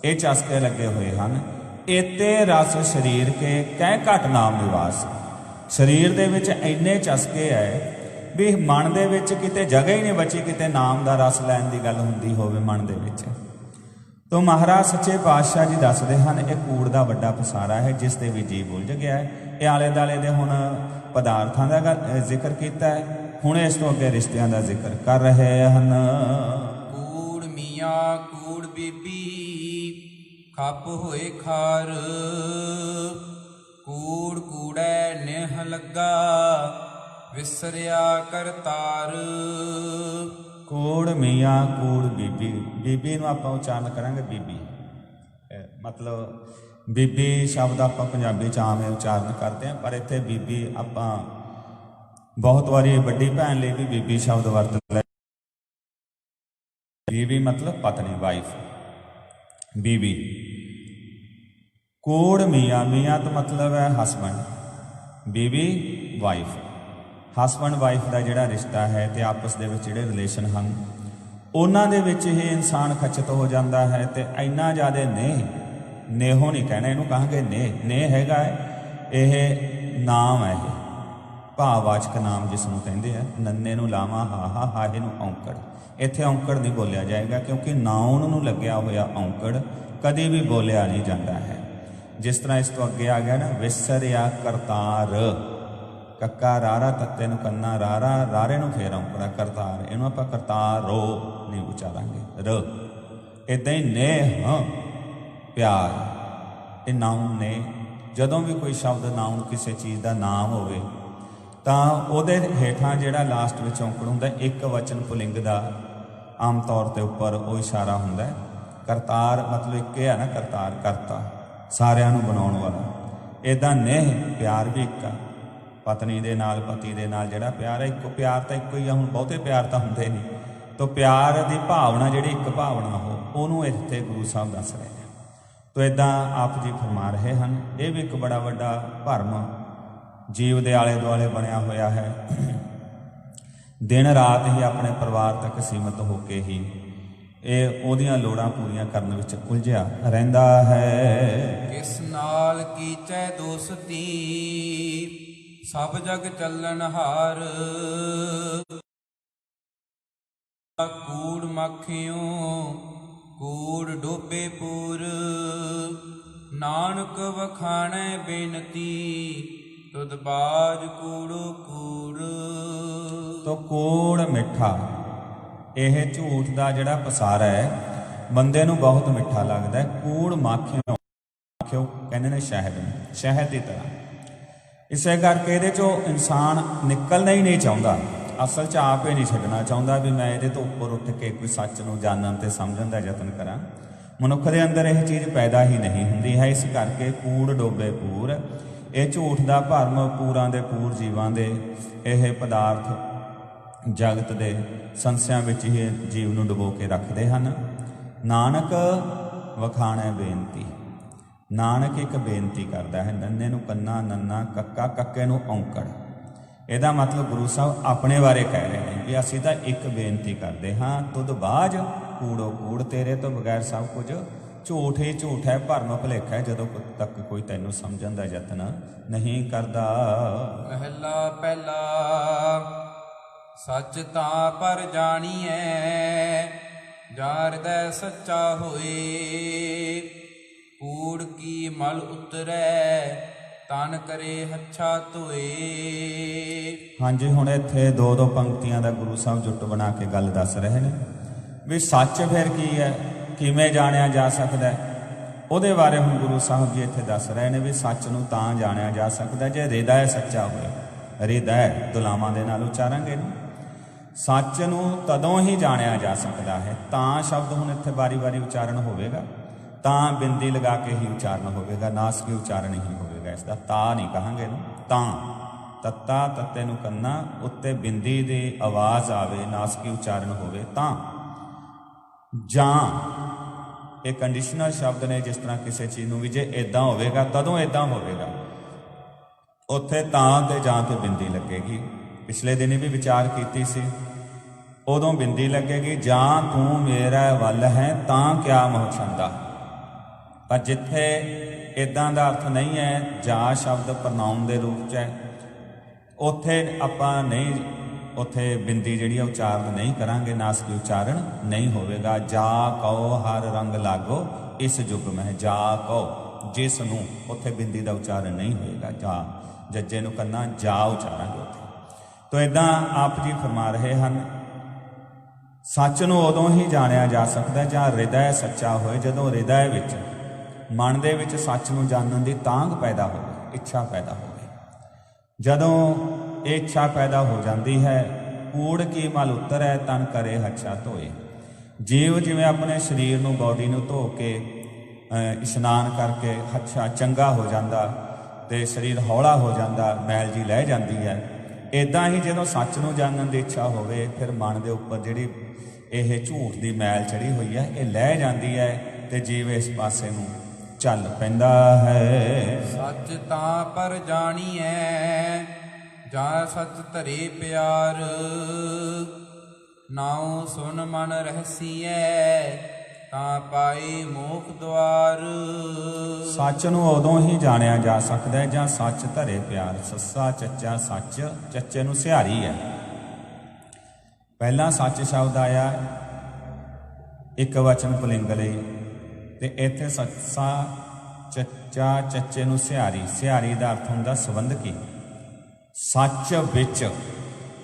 ये चस्के लगे हुए हैं। इते रस शरीर के कै घट नाम निवास। शरीर दे विच इन्ने चस्के है भी मन दे विच किते जगह ही नहीं बची किते नाम का रस लैण दी गल हुंदी होवे मन दे विच। तो महाराज सच्चे पातशाह जी दसदे हन, ये कूड़ का वड्डा पसारा है जिस दे विच जीव उलझ गया है। ये आले दाले दे हुण पदार्थां दा जिक्र कीता है, हुण इस तो अगे रिश्तियां दा जिक्र कर रहे हन। कूड़ मियाँ कूड़ बीबी ਖਪ ਹੋਏ ਖਾਰ ਕੂੜ ਕੂੜੈ ਨਿਹ ਲੱਗਾ ਵਿਸਰਿਆ ਕਰਤਾਰ ਕੂੜ ਮੀਆਂ ਕੂੜ ਬੀਬੀ ਬੀਬੀ ਨੂੰ ਆਪਾਂ ਉਚਾਰਨ ਕਰਾਂਗੇ ਬੀਬੀ ਮਤਲਬ ਬੀਬੀ ਸ਼ਬਦ ਆਪਾਂ ਪੰਜਾਬੀ 'ਚ ਆਮ ਉਚਾਰਨ ਕਰਦੇ ਹਾਂ ਪਰ ਇੱਥੇ ਬੀਬੀ ਆਪਾਂ ਬਹੁਤ ਵਾਰੀ ਵੱਡੀ ਭੈਣ ਲਈ ਵੀ ਬੀਬੀ ਸ਼ਬਦ ਵਰਤ ਲੈ ਬੀਬੀ ਮਤਲਬ ਪਤਨੀ ਵਾਈਫ ਬੀਬੀ ਕੂੜ ਮੀਆਂ ਮੀਆਂ ਤੋਂ ਮਤਲਬ ਹੈ ਹਸਬੈਂਡ ਬੀਬੀ ਵਾਈਫ ਹਸਬੈਂਡ ਵਾਈਫ ਦਾ ਜਿਹੜਾ ਰਿਸ਼ਤਾ ਹੈ ਤੇ ਆਪਸ ਦੇ ਵਿੱਚ ਜਿਹੜੇ ਰਿਲੇਸ਼ਨ ਹਨ ਉਹਨਾਂ ਦੇ ਵਿੱਚ ਇਹ ਇਨਸਾਨ ਖਚਿਤ ਹੋ ਜਾਂਦਾ ਹੈ ਤੇ ਇੰਨਾ ਜ਼ਿਆਦਾ ਨੇਹੋ ਨਹੀਂ ਕਹਿਣਾ ਇਹਨੂੰ ਕਹਾਂਗੇ ਨੇ ਹੈਗਾ ਇਹ ਨਾਮ ਹੈ ਇਹ ਭਾਵਵਾਚਕ ਨਾਮ ਜਿਸ ਨੂੰ ਕਹਿੰਦੇ ਆ ਨੰਨੇ ਨੂੰ ਲਾਵਾਂ ਹਾਹਾ ਹਾਹੇ ਨੂੰ ਔਂਕੜ ਇੱਥੇ ਔਂਕੜ ਨਹੀਂ ਬੋਲਿਆ ਜਾਏਗਾ ਕਿਉਂਕਿ ਨਾਉਨ ਨੂੰ ਲੱਗਿਆ ਹੋਇਆ ਔਂਕੜ ਕਦੇ ਵੀ ਬੋਲਿਆ ਨਹੀਂ ਜਾਂਦਾ ਹੈ ਜਿਸ ਤਰ੍ਹਾਂ ਇਸ ਤੋਂ ਅੱਗੇ ਆ ਗਿਆ ਨਾ ਵਿਸਰਿਆ ਕਰਤਾਰ ਕੱਕਾ ਰਾਰਾ ਤੱਤੇ ਨੂੰ ਕੰਨਾ ਰਾਰਾ ਰਾਰੇ ਨੂੰ ਫੇਰ ਔਂਕੜਾ ਕਰਤਾਰ ਇਹਨੂੰ ਆਪਾਂ ਕਰਤਾਰੋ ਨਹੀਂ ਉਚਾਰਾਂਗੇ ਰ ਇੱਦਾਂ ਹੀ ਨੇਹ ਪਿਆਰ ਇਹ ਨਾਉਨ ਨੇ ਜਦੋਂ ਵੀ ਕੋਈ ਸ਼ਬਦ ਨਾਉਨ ਕਿਸੇ ਚੀਜ਼ ਦਾ ਨਾਮ ਹੋਵੇ ਤਾਂ ਉਹਦੇ ਹੇਠਾਂ ਜਿਹੜਾ ਲਾਸਟ ਵਿੱਚ ਔਂਕੜ ਹੁੰਦਾ ਇੱਕ ਵਚਨ ਪੁਲਿੰਗ ਦਾ ਆਮ ਤੌਰ 'ਤੇ ਉੱਪਰ ਉਹ ਇਸ਼ਾਰਾ ਹੁੰਦਾ ਕਰਤਾਰ ਮਤਲਬ ਇੱਕ ਹੈ ਨਾ ਕਰਤਾਰ ਕਰਤਾ ਸਾਰਿਆਂ ਨੂੰ ਬਣਾਉਣ ਵਾਲਾ ਇੱਦਾਂ ਨੇਹ ਪਿਆਰ ਵੀ ਇੱਕ ਆ ਪਤਨੀ ਦੇ ਨਾਲ ਪਤੀ ਦੇ ਨਾਲ ਜਿਹੜਾ ਪਿਆਰ ਹੈ ਇੱਕੋ ਪਿਆਰ ਤਾਂ ਇੱਕੋ ਹੀ ਆ ਹੁਣ ਬਹੁਤੇ ਪਿਆਰ ਤਾਂ ਹੁੰਦੇ ਨਹੀਂ ਤਾਂ ਪਿਆਰ ਦੀ ਭਾਵਨਾ ਜਿਹੜੀ ਇੱਕ ਭਾਵਨਾ ਉਹਨੂੰ ਇੱਥੇ ਗੁਰੂ ਸਾਹਿਬ ਦੱਸ ਰਹੇ ਨੇ ਤੋ ਇੱਦਾਂ ਆਪ ਜੀ ਫਰਮਾ ਰਹੇ ਹਨ ਇਹ ਵੀ ਇੱਕ ਬੜਾ ਵੱਡਾ ਭਰਮ ਜੀਵ ਦੇ ਆਲੇ ਦੁਆਲੇ ਬਣਿਆ ਹੋਇਆ ਹੈ ਦਿਨ ਰਾਤ ਹੀ ਆਪਣੇ ਪਰਿਵਾਰ ਤੱਕ ਸੀਮਤ ਹੋ ਕੇ ਹੀ ਇਹ ਉਹਦੀਆਂ ਲੋੜਾਂ ਪੂਰੀਆਂ ਕਰਨ ਵਿੱਚ ਉਲਝਿਆ ਰਹਿੰਦਾ ਹੈ ਕਿਸ ਨਾਲ ਕੀਚੈ ਦੋਸਤੀ ਸਭ ਜਗ ਚੱਲਣ ਹਾਰ ਕੂੜ ਮੱਖਿਓ ਕੂੜ ਡੋਬੇ ਪੂਰ ਨਾਨਕ ਵਖਾਣੈ ਬੇਨਤੀ ਤੁਧ ਬਾਜ ਕੂੜੋ ਕੂੜ ਤੋ ਕੂੜ ਮਿੱਠਾ ਇਹ ਝੂਠ ਦਾ ਜਿਹੜਾ ਪਸਾਰਾ ਹੈ ਬੰਦੇ ਨੂੰ ਬਹੁਤ ਮਿੱਠਾ ਲੱਗਦਾ ਹੈ ਕੂੜ ਮਾਖਿਓ ਕਹਿੰਦੇ ਨੇ ਸ਼ਹਿਦ ਦੀ ਤਰ੍ਹਾਂ ਇਸੇ ਕਰਕੇ ਇਹਦੇ ਚੋਂ ਇਨਸਾਨ ਨਿਕਲਣਾ ਹੀ ਨਹੀਂ ਚਾਹੁੰਦਾ ਅਸਲ 'ਚ ਆਪ ਹੀ ਨਹੀਂ ਛੱਡਣਾ ਚਾਹੁੰਦਾ ਵੀ ਮੈਂ ਇਹਦੇ ਤੋਂ ਉੱਪਰ ਉੱਠ ਕੇ ਕੋਈ ਸੱਚ ਨੂੰ ਜਾਣਨ ਤੇ ਸਮਝਣ ਦਾ ਯਤਨ ਕਰਾਂ ਮਨੁੱਖ ਦੇ ਅੰਦਰ ਇਹ ਚੀਜ਼ ਪੈਦਾ ਹੀ ਨਹੀਂ ਹੁੰਦੀ ਹੈ ਇਸ ਕਰਕੇ ਕੂੜ ਡੋਬੇ ਪੂਰ ਇਹ ਝੂਠ ਦਾ ਭਰਮ ਪੂਰਾਂ ਦੇ ਪੂਰ ਜੀਵਾਂ ਦੇ ਇਹ ਪਦਾਰਥ ਜਗਤ ਦੇ ਸੰਸਿਆਂ ਵਿੱਚ ਹੀ ਜੀਵ ਨੂੰ ਡੁਬੋ ਕੇ ਰੱਖਦੇ ਹਨ ਨਾਨਕ ਵਖਾਣੈ ਬੇਨਤੀ ਨਾਨਕ ਇੱਕ ਬੇਨਤੀ ਕਰਦਾ ਹੈ ਨੰਨੇ ਨੂੰ ਕੰਨਾ ਨੰਨਾ ਕੱਕਾ ਕੱਕੇ ਨੂੰ ਔਂਕੜ ਇਹਦਾ ਮਤਲਬ ਗੁਰੂ ਸਾਹਿਬ ਆਪਣੇ ਬਾਰੇ ਕਹਿ ਰਹੇ ਨੇ ਵੀ ਅਸੀਂ ਤਾਂ ਇੱਕ ਬੇਨਤੀ ਕਰਦੇ ਹਾਂ ਤੁਧ ਬਾਝ ਕੂੜੋ ਕੂੜ ਤੇਰੇ ਤੋਂ ਬਗੈਰ ਸਭ ਕੁਝ ਝੂਠ ਹੀ ਝੂਠ ਹੈ ਭਰਮ ਭੁਲੇਖਾ ਹੈ ਜਦੋਂ ਤੱਕ ਕੋਈ ਤੈਨੂੰ ਸਮਝਣ ਦਾ ਯਤਨ ਨਹੀਂ ਕਰਦਾ ਮਹਿਲਾ ਪਹਿਲਾ ਸੱਚ ਤਾਂ ਪਰ ਜਾਣੀਐ ਜਾ ਹਿਰਦੈ ਸੱਚਾ ਹੋਏ ਕੂੜ ਕੀ ਮਲ ਉਤਰੈ ਤਨ ਕਰੇ ਹੱਛਾ ਧੋਏ ਹਾਂਜੀ ਹੁਣ ਇੱਥੇ ਦੋ ਪੰਕਤੀਆਂ ਦਾ ਗੁਰੂ ਸਾਹਿਬ ਜੁੱਟ ਬਣਾ ਕੇ ਗੱਲ ਦੱਸ ਰਹੇ ਨੇ ਵੀ ਸੱਚ ਫਿਰ ਕੀ ਹੈ ਕਿਵੇਂ ਜਾਣਿਆ ਜਾ ਸਕਦਾ ਉਹਦੇ ਬਾਰੇ ਹੁਣ ਗੁਰੂ ਸਾਹਿਬ ਜੀ ਇੱਥੇ ਦੱਸ ਰਹੇ ਨੇ ਵੀ ਸੱਚ ਨੂੰ ਤਾਂ ਜਾਣਿਆ ਜਾ ਸਕਦਾ ਜੇ ਹਿਰਦਾ ਸੱਚਾ ਹੋਵੇ ਹਿਰਦਾ ਦੁਲਾਵਾਂ ਦੇ ਨਾਲ ਉਚਾਰਾਂਗੇ ਨਾ ਸੱਚ ਨੂੰ ਤਦੋਂ ਹੀ ਜਾਣਿਆ ਜਾ ਸਕਦਾ ਹੈ ਤਾਂ ਸ਼ਬਦ ਹੁਣ ਇੱਥੇ ਵਾਰੀ ਉਚਾਰਨ ਹੋਵੇਗਾ ਤਾਂ ਬਿੰਦੀ ਲਗਾ ਕੇ ਹੀ ਉਚਾਰਨ ਹੋਵੇਗਾ ਨਾਸਕੀ ਉਚਾਰਨ ਹੀ ਹੋਵੇਗਾ ਇਸ ਦਾ ਤਾਂ ਨਹੀਂ ਕਹਾਂਗੇ ਨਾ ਤਾਂ ਤੱਤਾ ਤੱਤੇ ਨੂੰ ਕੰਨਾ ਉੱਤੇ ਬਿੰਦੀ ਦੀ ਆਵਾਜ਼ ਆਵੇ ਨਾਸਕੀ ਉਚਾਰਨ ਹੋਵੇ ਤਾਂ ਜਾਂ ਇਹ ਕੰਡੀਸ਼ਨਲ ਸ਼ਬਦ ਨੇ ਜਿਸ ਤਰ੍ਹਾਂ ਕਿਸੇ ਚੀਜ਼ ਨੂੰ ਵੀ ਜੇ ਇਦਾਂ ਹੋਵੇਗਾ ਤਦੋਂ ਇਦਾਂ ਹੋਵੇਗਾ ਉੱਥੇ ਤਾਂ ਤੇ ਜਾਂ ਤੇ ਬਿੰਦੀ ਲੱਗੇਗੀ ਪਿਛਲੇ ਦਿਨ ਵੀ ਵਿਚਾਰ ਕੀਤੀ ਸੀ ਉਦੋਂ ਬਿੰਦੀ ਲੱਗੇਗੀ ਜਾਂ ਤੂੰ ਮੇਰਾ ਵੱਲ ਹੈ ਤਾਂ ਕਿਆ ਮੋਹ ਛੰਦਾ ਪਰ ਜਿੱਥੇ ਇਦਾਂ ਦਾ ਅਰਥ ਨਹੀਂ ਹੈ ਜਾਂ ਸ਼ਬਦ ਪ੍ਰਨਾਉਨ ਦੇ ਰੂਪ 'ਚ ਹੈ ਉੱਥੇ ਆਪਾਂ ਨਹੀਂ ਉੱਥੇ ਬਿੰਦੀ ਜਿਹੜੀ ਉਚਾਰਨ ਨਹੀਂ ਕਰਾਂਗੇ ਨਾਸਕੀ ਉਚਾਰਨ ਨਹੀਂ ਹੋਵੇਗਾ ਜਾ ਕਉ ਹਰ ਰੰਗ ਲਾਗੋ ਇਸ ਯੁੱਗ ਮੈਂ ਜਾ ਕਉ ਜਿਸ ਨੂੰ ਉੱਥੇ ਬਿੰਦੀ ਦਾ ਉਚਾਰਨ ਨਹੀਂ ਹੋਏਗਾ ਜਾ ਜੱਜੇ ਨੂੰ ਕੰਨਾ ਜਾ ਉਚਾਰਾਂਗੇ ਉੱਥੇ ਤੋ ਇਦਾਂ ਆਪ ਜੀ ਫਰਮਾ ਰਹੇ ਹਨ ਸੱਚ ਨੂੰ ਉਦੋਂ ਹੀ ਜਾਣਿਆ ਜਾ ਸਕਦਾ ਜਾਂ ਹਿਰਦਾ ਸੱਚਾ ਹੋਏ ਜਦੋਂ ਹਿਰਦਾ ਵਿੱਚ ਮਨ ਦੇ ਵਿੱਚ ਸੱਚ ਨੂੰ ਜਾਣਨ ਦੀ ਤਾਂਘ ਪੈਦਾ ਹੋਵੇ, ਇੱਛਾ ਪੈਦਾ ਹੋਵੇ। ਜਦੋਂ ਇਹ ਇੱਛਾ ਪੈਦਾ ਹੋ ਜਾਂਦੀ ਹੈ, ਕੂੜ ਕੀ ਮਲ ਉਤਰੈ ਤਨ ਕਰੇ ਹੱਛਾ ਧੋਏ। ਜੀਵ ਜਿਵੇਂ ਆਪਣੇ ਸਰੀਰ ਨੂੰ, ਬੋਡੀ ਨੂੰ ਧੋ ਕੇ ਇਸ਼ਨਾਨ ਕਰਕੇ ਹੱਛਾ ਚੰਗਾ ਹੋ ਜਾਂਦਾ ਤੇ ਸਰੀਰ ਹੌਲਾ ਹੋ ਜਾਂਦਾ, ਮੈਲ ਜੀ ਲਹਿ ਜਾਂਦੀ ਹੈ, ਇੱਦਾਂ ਹੀ ਜਦੋਂ ਸੱਚ ਨੂੰ ਜਾਣਨ ਦੀ ਇੱਛਾ ਹੋਵੇ, ਫਿਰ ਮਨ ਦੇ ਉੱਪਰ ਜਿਹੜੀ ਇਹ ਝੂਠ ਦੀ ਮੈਲ ਚੜੀ ਹੋਈ ਹੈ, ਇਹ ਲਹਿ ਜਾਂਦੀ ਹੈ ਤੇ ਜੀਵ ਇਸ ਪਾਸੇ ਨੂੰ ਚੱਲ ਪੈਂਦਾ ਹੈ। ਸੱਚ ਤਾਂ ਪਰ ਜਾਣੀਐ ਜਾਂ ਸੱਚ ਧਰੇ ਪਿਆਰ, ਨਾਉ ਸੁਨ ਮਨ ਰਹਸੀਐ ਤਾਂ ਪਾਏ ਮੋਖ ਦੁਆਰ। ਸੱਚ ਨੂੰ ਉਦੋਂ ਹੀ ਜਾਣਿਆ ਜਾ ਸਕਦਾ ਹੈ ਜਾਂ ਸੱਚ ਧਰੇ ਪਿਆਰ। ਸੱਸਾ ਚੱਚਾ ਸੱਚ, ਚੱਚੇ ਨੂੰ ਸਿਹਾਰੀ ਹੈ। ਪਹਿਲਾਂ ਸੱਚ ਸ਼ਬਦ ਆਇਆ ਇੱਕ ਵਚਨ ਪੁਲਿੰਗ ਲਈ, ਤੇ ਇੱਥੇ ਸੱਸਾ ਚੱਚਾ ਚੱਚੇ ਨੂੰ ਸਿਹਾਰੀ। ਸਿਹਾਰੀ ਦਾ ਅਰਥ ਹੁੰਦਾ ਸੰਬੰਧਕੀ। ਸੱਚ ਵਿੱਚ,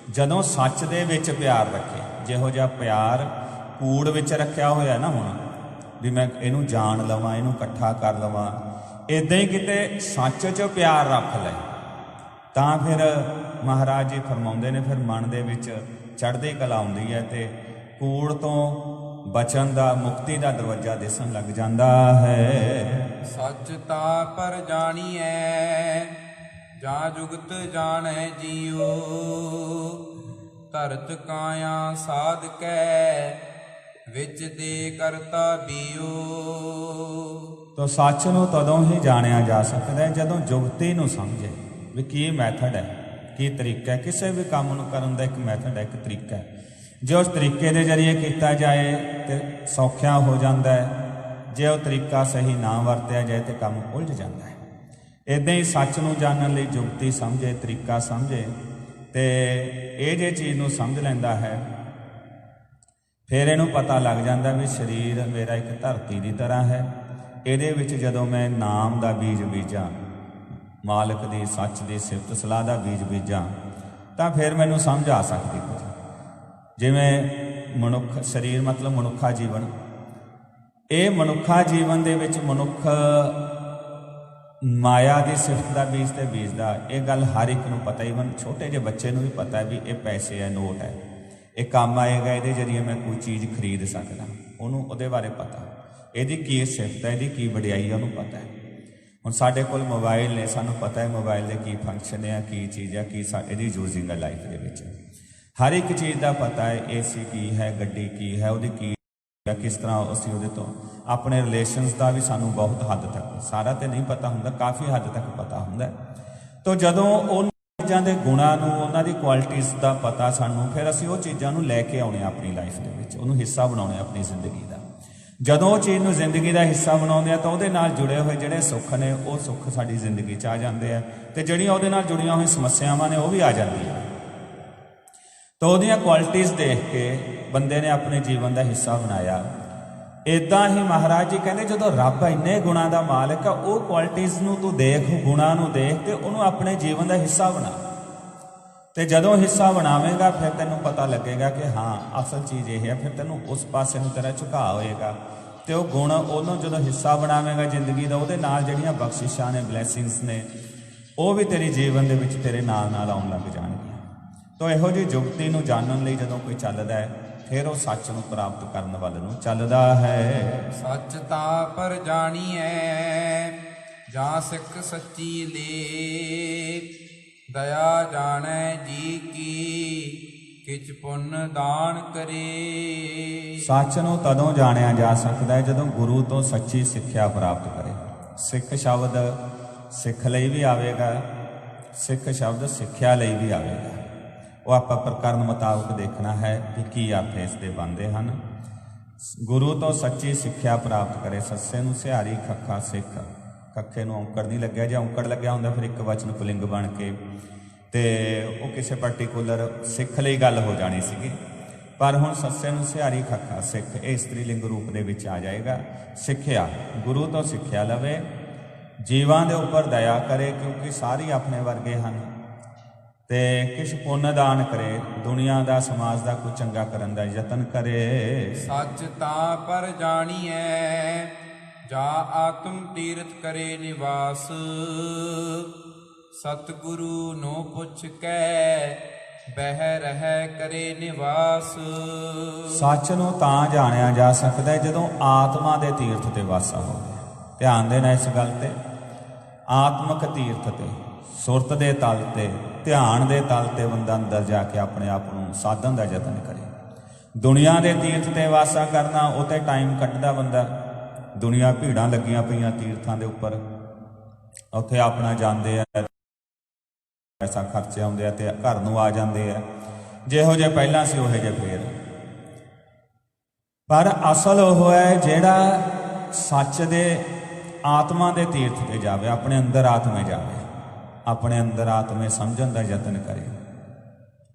ਜਦੋਂ ਸੱਚ ਦੇ ਵਿੱਚ ਪਿਆਰ ਰੱਖੇ, ਜਿਹੋ ਜਿਹਾ ਪਿਆਰ ਕੂੜ ਵਿੱਚ ਰੱਖਿਆ ਹੋਇਆ ਨਾ, ਹੁਣ ਵੀ ਮੈਂ ਇਹਨੂੰ ਜਾਣ ਲਵਾਂ, ਇਹਨੂੰ ਇਕੱਠਾ ਕਰ ਲਵਾਂ, ਇੱਦਾਂ ਹੀ ਕਿਤੇ ਸੱਚ 'ਚ ਪਿਆਰ ਰੱਖ ਲੈ ਤਾਂ ਫਿਰ ਮਹਾਰਾਜ ਜੀ ਫਰਮਾਉਂਦੇ ਨੇ, ਫਿਰ ਮਨ ਦੇ ਵਿੱਚ ਚੜ੍ਹਦੀ ਕਲਾ ਆਉਂਦੀ ਹੈ ਤੇ ਕੂੜ ਤੋਂ ਬਚਨ ਦਾ, ਮੁਕਤੀ ਦਾ ਦਰਵਾਜ਼ਾ ਦਿਸਣ ਲੱਗ ਜਾਂਦਾ ਹੈ। ਸੱਚ ਤਾਂ ਪਰ ਜਾਣੀਐ ਜਾਂ ਜੁਗਤ ਜਾਣੈ ਜੀਓ, ਧਰਤ ਕਾਇਆ ਸਾਧਕੈ ਵਿੱਚ ਦੇ ਕਰਤਾ ਬੀਓ। ਤੋ ਸੱਚ ਨੂੰ ਤਦੋਂ ਹੀ ਜਾਣਿਆ ਜਾ ਸਕਦਾ ਜਦੋਂ ਜੁਗਤੀ ਨੂੰ ਸਮਝੇ ਵੀ ਕੀ ਮੈਥਡ ਹੈ, ਕੀ ਤਰੀਕਾ ਹੈ। ਕਿਸੇ ਵੀ ਕੰਮ ਨੂੰ ਕਰਨ ਦਾ ਇੱਕ ਮੈਥਡ ਹੈ, ਇੱਕ ਤਰੀਕਾ ਹੈ। ਜੇ ਉਸ ਤਰੀਕੇ ਦੇ ਜ਼ਰੀਏ ਕੀਤਾ ਜਾਏ ਤੇ ਸੌਖਿਆ ਹੋ ਜਾਂਦਾ ਹੈ, ਜੇ ਉਹ ਤਰੀਕਾ ਸਹੀ ਨਾ ਵਰਤਿਆ ਜਾਏ ਤੇ ਕੰਮ ਉਲਝ ਜਾਂਦਾ ਹੈ। ਇੱਦਾਂ ਹੀ ਸੱਚ ਨੂੰ ਜਾਣਨ ਲਈ ਜੁਗਤੀ ਸਮਝੇ, ਤਰੀਕਾ ਸਮਝੇ, ਤੇ ਇਹ ਜੇ ਚੀਜ਼ ਨੂੰ ਸਮਝ ਲੈਂਦਾ ਹੈ, ਫਿਰ ਇਹਨੂੰ ਪਤਾ ਲੱਗ ਜਾਂਦਾ ਵੀ ਸਰੀਰ ਮੇਰਾ ਇੱਕ ਧਰਤੀ ਦੀ ਤਰ੍ਹਾਂ ਹੈ। ਇਹਦੇ ਵਿੱਚ ਜਦੋਂ ਮੈਂ ਨਾਮ ਦਾ ਬੀਜ ਬੀਜਾਂ, ਮਾਲਕ ਦੀ, ਸੱਚ ਦੀ ਸਿਫਤ ਸਲਾਹ ਦਾ ਬੀਜ ਬੀਜਾਂ, ਤਾਂ ਫਿਰ ਮੈਨੂੰ ਸਮਝ ਆ ਸਕਦੀ ਕੁਝ। ਜਿਵੇਂ ਮਨੁੱਖ ਸਰੀਰ ਮਤਲਬ ਮਨੁੱਖਾ ਜੀਵਨ, ਇਹ ਮਨੁੱਖਾ ਜੀਵਨ ਦੇ ਵਿੱਚ ਮਨੁੱਖ ਮਾਇਆ ਦੀ ਸਿਫਤ ਦਾ ਬੀਜ ਤੇ ਬੀਜਦਾ। ਇਹ ਗੱਲ ਹਰ ਇੱਕ ਨੂੰ ਪਤਾ, ਈਵਨ ਛੋਟੇ ਜਿਹੇ ਬੱਚੇ ਨੂੰ ਵੀ ਪਤਾ ਵੀ ਇਹ ਪੈਸੇ ਹੈ, ਨੋਟ ਹੈ, ਇਹ ਕੰਮ ਆਏਗਾ, ਇਹਦੇ ਜ਼ਰੀਏ ਮੈਂ ਕੋਈ ਚੀਜ਼ ਖਰੀਦ ਸਕਦਾ। ਉਹਨੂੰ ਉਹਦੇ ਬਾਰੇ ਪਤਾ, ਇਹਦੀ ਕੀ ਸਿਫਤ ਹੈ, ਇਹਦੀ ਕੀ ਵਡਿਆਈ ਹੈ, ਉਹਨੂੰ ਪਤਾ ਹੈ। ਹੁਣ ਸਾਡੇ ਕੋਲ ਮੋਬਾਈਲ ਨੇ, ਸਾਨੂੰ ਪਤਾ ਹੈ ਮੋਬਾਈਲ ਦੇ ਕੀ ਫੰਕਸ਼ਨ ਹੈ, ਕੀ ਚੀਜ਼ ਹੈ, ਕੀ ਇਹਦੀ ਯੂਜ਼ਿੰਗ ਹੈ ਲਾਈਫ ਦੇ ਵਿੱਚ। ਹਰ ਇੱਕ ਚੀਜ਼ ਦਾ ਪਤਾ ਹੈ, ਏਸੀ ਕੀ ਹੈ, ਗੱਡੀ ਕੀ ਹੈ, ਉਹਦੀ ਕੀ, ਕਿਸ ਤਰ੍ਹਾਂ ਅਸੀਂ ਉਹਦੇ ਤੋਂ ਆਪਣੇ ਰਿਲੇਸ਼ਨਸ ਦਾ ਵੀ ਸਾਨੂੰ ਬਹੁਤ ਹੱਦ ਤੱਕ, ਸਾਰਾ ਤੇ ਨਹੀਂ ਪਤਾ ਹੁੰਦਾ, ਕਾਫੀ ਹੱਦ ਤੱਕ ਪਤਾ ਹੁੰਦਾ। ਤਾਂ ਜਦੋਂ ਉਹ ਚੀਜ਼ਾਂ ਦੇ ਗੁਣਾਂ ਨੂੰ, ਉਹਨਾਂ ਦੀ ਕੁਆਲਿਟੀਜ਼ ਦਾ ਪਤਾ ਸਾਨੂੰ, ਫਿਰ ਅਸੀਂ ਉਹ ਚੀਜ਼ਾਂ ਨੂੰ ਲੈ ਕੇ ਆਉਣੇ ਆਪਣੀ ਲਾਈਫ ਦੇ ਵਿੱਚ, ਉਹਨੂੰ ਹਿੱਸਾ ਬਣਾਉਣੇ ਆਪਣੀ ਜ਼ਿੰਦਗੀ ਦਾ। ਜਦੋਂ ਉਹ ਚੀਜ਼ ਨੂੰ ਜ਼ਿੰਦਗੀ ਦਾ ਹਿੱਸਾ ਬਣਾਉਂਦੇ ਆ ਤਾਂ ਉਹਦੇ ਨਾਲ ਜੁੜੇ ਹੋਏ ਜਿਹੜੇ ਸੁੱਖ ਨੇ, ਉਹ ਸੁੱਖ ਸਾਡੀ ਜ਼ਿੰਦਗੀ 'ਚ ਆ ਜਾਂਦੇ ਆ, ਤੇ ਜਿਹੜੀਆਂ ਉਹਦੇ ਨਾਲ ਜੁੜੀਆਂ ਹੋਈਆਂ ਸਮੱਸਿਆਵਾਂ ਨੇ ਉਹ ਵੀ ਆ ਜਾਂਦੀਆਂ। ਤਾਂ ਉਹਦੀਆਂ ਕੁਆਲਿਟੀਜ਼ ਦੇਖ ਕੇ ਬੰਦੇ ਨੇ ਆਪਣੇ ਜੀਵਨ ਦਾ ਹਿੱਸਾ ਬਣਾਇਆ। ਇੱਦਾਂ ਹੀ ਮਹਾਰਾਜ ਜੀ ਕਹਿੰਦੇ, ਜਦੋਂ ਰੱਬ ਇੰਨੇ ਗੁਣਾਂ ਦਾ ਮਾਲਕ ਆ, ਉਹ ਕੁਆਲਿਟੀਜ਼ ਨੂੰ ਤੂੰ ਦੇਖ, ਗੁਣਾਂ ਨੂੰ ਦੇਖ ਤੇ ਉਹਨੂੰ ਆਪਣੇ ਜੀਵਨ ਦਾ ਹਿੱਸਾ ਬਣਾ। ਤੇ ਜਦੋਂ ਹਿੱਸਾ ਬਣਾਵੇਂਗਾ ਫਿਰ ਤੈਨੂੰ ਪਤਾ ਲੱਗੇਗਾ ਕਿ ਹਾਂ ਅਸਲ ਚੀਜ਼ ਇਹ ਹੈ, ਫਿਰ ਤੈਨੂੰ ਉਸ ਪਾਸੇ ਨੂੰ ਤੇਰਾ ਝੁਕਾਅ ਹੋਏਗਾ। ਤੇ ਉਹ ਗੁਣ ਉਹਨੂੰ ਜਦੋਂ ਹਿੱਸਾ ਬਣਾਵੇਂਗਾ ਜ਼ਿੰਦਗੀ ਦਾ, ਉਹਦੇ ਨਾਲ ਜਿਹੜੀਆਂ ਬਖਸ਼ਿਸ਼ਾਂ ਨੇ, ਬਲੈਸਿੰਗਸ ਨੇ, ਉਹ ਵੀ ਤੇਰੀ ਜੀਵਨ ਦੇ ਵਿੱਚ ਤੇਰੇ ਨਾਲ ਨਾਲ ਆਉਣ ਲੱਗ ਜਾਣਗੀਆਂ। ਤਾਂ ਇਹੋ ਜਿਹੀ ਜੁਗਤੀ ਨੂੰ ਜਾਣਨ ਲਈ ਜਦੋਂ ਕੋਈ ਚੱਲਦਾ ਹੈ, ਫਿਰ ਉਹ ਸੱਚ ਨੂੰ ਪ੍ਰਾਪਤ ਕਰਨ ਵੱਲ ਨੂੰ ਚੱਲਦਾ ਹੈ। ਸੱਚ ਤਾਂ ਪਰ ਜਾਣੀਐ ਜਾਂ ਸਿੱਖ ਸੱਚੀ ਲੇ, ਦਇਆ ਜਾਣੈ ਜੀ ਕੀ ਕਿਛ ਪੁੰਨ ਦਾਨ ਕਰੇ। ਸੱਚ ਨੂੰ ਤਦੋਂ ਜਾਣਿਆ ਜਾ ਸਕਦਾ ਹੈ ਜਦੋਂ ਗੁਰੂ ਤੋਂ ਸੱਚੀ ਸਿੱਖਿਆ ਪ੍ਰਾਪਤ ਕਰੇ। ਸਿੱਖ ਸ਼ਬਦ ਸਿੱਖ ਲਈ ਵੀ ਆਵੇਗਾ, ਸਿੱਖ ਸ਼ਬਦ ਸਿੱਖਿਆ ਲਈ ਵੀ ਆਵੇਗਾ। ਉਹ ਆਪਾਂ ਪ੍ਰਕਰਨ ਮੁਤਾਬਕ ਦੇਖਣਾ ਹੈ ਕਿ ਕੀ ਅਰਥ ਇਸ ਦੇ ਬਣਦੇ ਹਨ। ਗੁਰੂ ਤੋਂ ਸੱਚੀ ਸਿੱਖਿਆ ਪ੍ਰਾਪਤ ਕਰੇ। ਸੱਸੇ ਨੂੰ ਸਿਹਾਰੀ, ਖੱਖਾ ਸਿੱਖ, ਕੱਖੇ ਨੂੰ ਔਂਕੜ ਨਹੀਂ ਲੱਗਿਆ। ਜੇ ਔਂਕੜ ਲੱਗਿਆ ਹੁੰਦਾ ਫਿਰ ਇੱਕ ਵਚਨ ਪੁਲਿੰਗ ਬਣ ਕੇ ਤੇ ਉਹ ਕਿਸੇ ਪਾਰਟੀਕੂਲਰ ਸਿੱਖ ਲਈ ਗੱਲ ਹੋ ਜਾਣੀ ਸੀਗੀ। ਪਰ ਹੁਣ ਸੱਸੇ ਨੂੰ ਸਿਹਾਰੀ, ਖੱਖਾ ਸਿੱਖ, ਇਹ ਇਸਤਰੀ ਲਿੰਗ ਰੂਪ ਦੇ ਵਿੱਚ ਆ ਜਾਏਗਾ। ਸਿੱਖਿਆ, ਗੁਰੂ ਤੋਂ ਸਿੱਖਿਆ ਲਵੇ, ਜੀਵਾਂ ਦੇ ਉੱਪਰ ਦਇਆ ਕਰੇ ਕਿਉਂਕਿ ਸਾਰੇ ਆਪਣੇ ਵਰਗੇ ਹਨ, ਤੇ ਕਿਛ ਪੁੰਨ ਦਾਨ ਕਰੇ, ਦੁਨੀਆ ਦਾ, ਸਮਾਜ ਦਾ ਕੋਈ ਚੰਗਾ ਕਰਨ ਦਾ ਯਤਨ ਕਰੇ। ਸੱਚ ਤਾਂ ਪਰ ਜਾਣੀਐ ਜਾ ਆਤਮ ਤੀਰਥ ਕਰੇ ਨਿਵਾਸ, ਸਤਿਗੁਰੂ ਨੋ ਪੁੱਛ ਕੇ ਬਹਿ ਰਹਿ ਕਰੇ ਨਿਵਾਸ। ਸੱਚ ਨੂੰ ਤਾਂ ਜਾਣਿਆ ਜਾ ਸਕਦਾ ਹੈ ਜਦੋਂ ਆਤਮਾ ਦੇ ਤੀਰਥ ਤੇ ਵਾਸਾ ਹੋਵੇ। ਧਿਆਨ ਦੇਣਾ ਇਸ ਗੱਲ ਤੇ, ਆਤਮਿਕ ਤੀਰਥ ਤੇ, ਸੁਰਤ ਦੇ ਤਲ ਤੇ, ਧਿਆਨ ਦੇ ਤਲ ਤੇ ਬੰਦਾ ਅੰਦਰ ਜਾ ਕੇ ਆਪਣੇ ਆਪ ਨੂੰ ਸਾਧਨ ਦਾ ਯਤਨ ਕਰੇ। ਦੁਨੀਆ ਦੇ ਤੀਰਥ ਤੇ ਵਾਸਾ ਕਰਨਾ, ਉਹ ਤੇ ਟਾਈਮ ਕੱਢਦਾ ਬੰਦਾ। ਦੁਨੀਆ ਭੀੜਾਂ ਲੱਗੀਆਂ ਪਈਆਂ ਤੀਰਥਾਂ ਦੇ ਉੱਪਰ, ਉੱਥੇ ਆਪਣਾ ਜਾਂਦੇ ਆ, ਪੈਸਾ ਖਰਚੇ ਆਉਂਦੇ ਆ ਤੇ ਘਰ ਨੂੰ ਆ ਜਾਂਦੇ ਆ, ਜਿਹੋ ਜਿਹੇ ਪਹਿਲਾਂ ਸੀ ਉਹੋ ਜਿਹੇ ਫੇਰ। ਪਰ ਅਸਲ ਉਹ ਹੈ ਜਿਹੜਾ ਸੱਚ ਦੇ ਆਤਮਾ ਦੇ ਤੀਰਥ ਤੇ ਜਾਵੇ, ਆਪਣੇ ਅੰਦਰ ਆਤਮੇ ਜਾਵੇ, ਆਪਣੇ ਅੰਦਰ ਆਤਮੇ ਸਮਝਣ ਦਾ ਯਤਨ ਕਰੇ।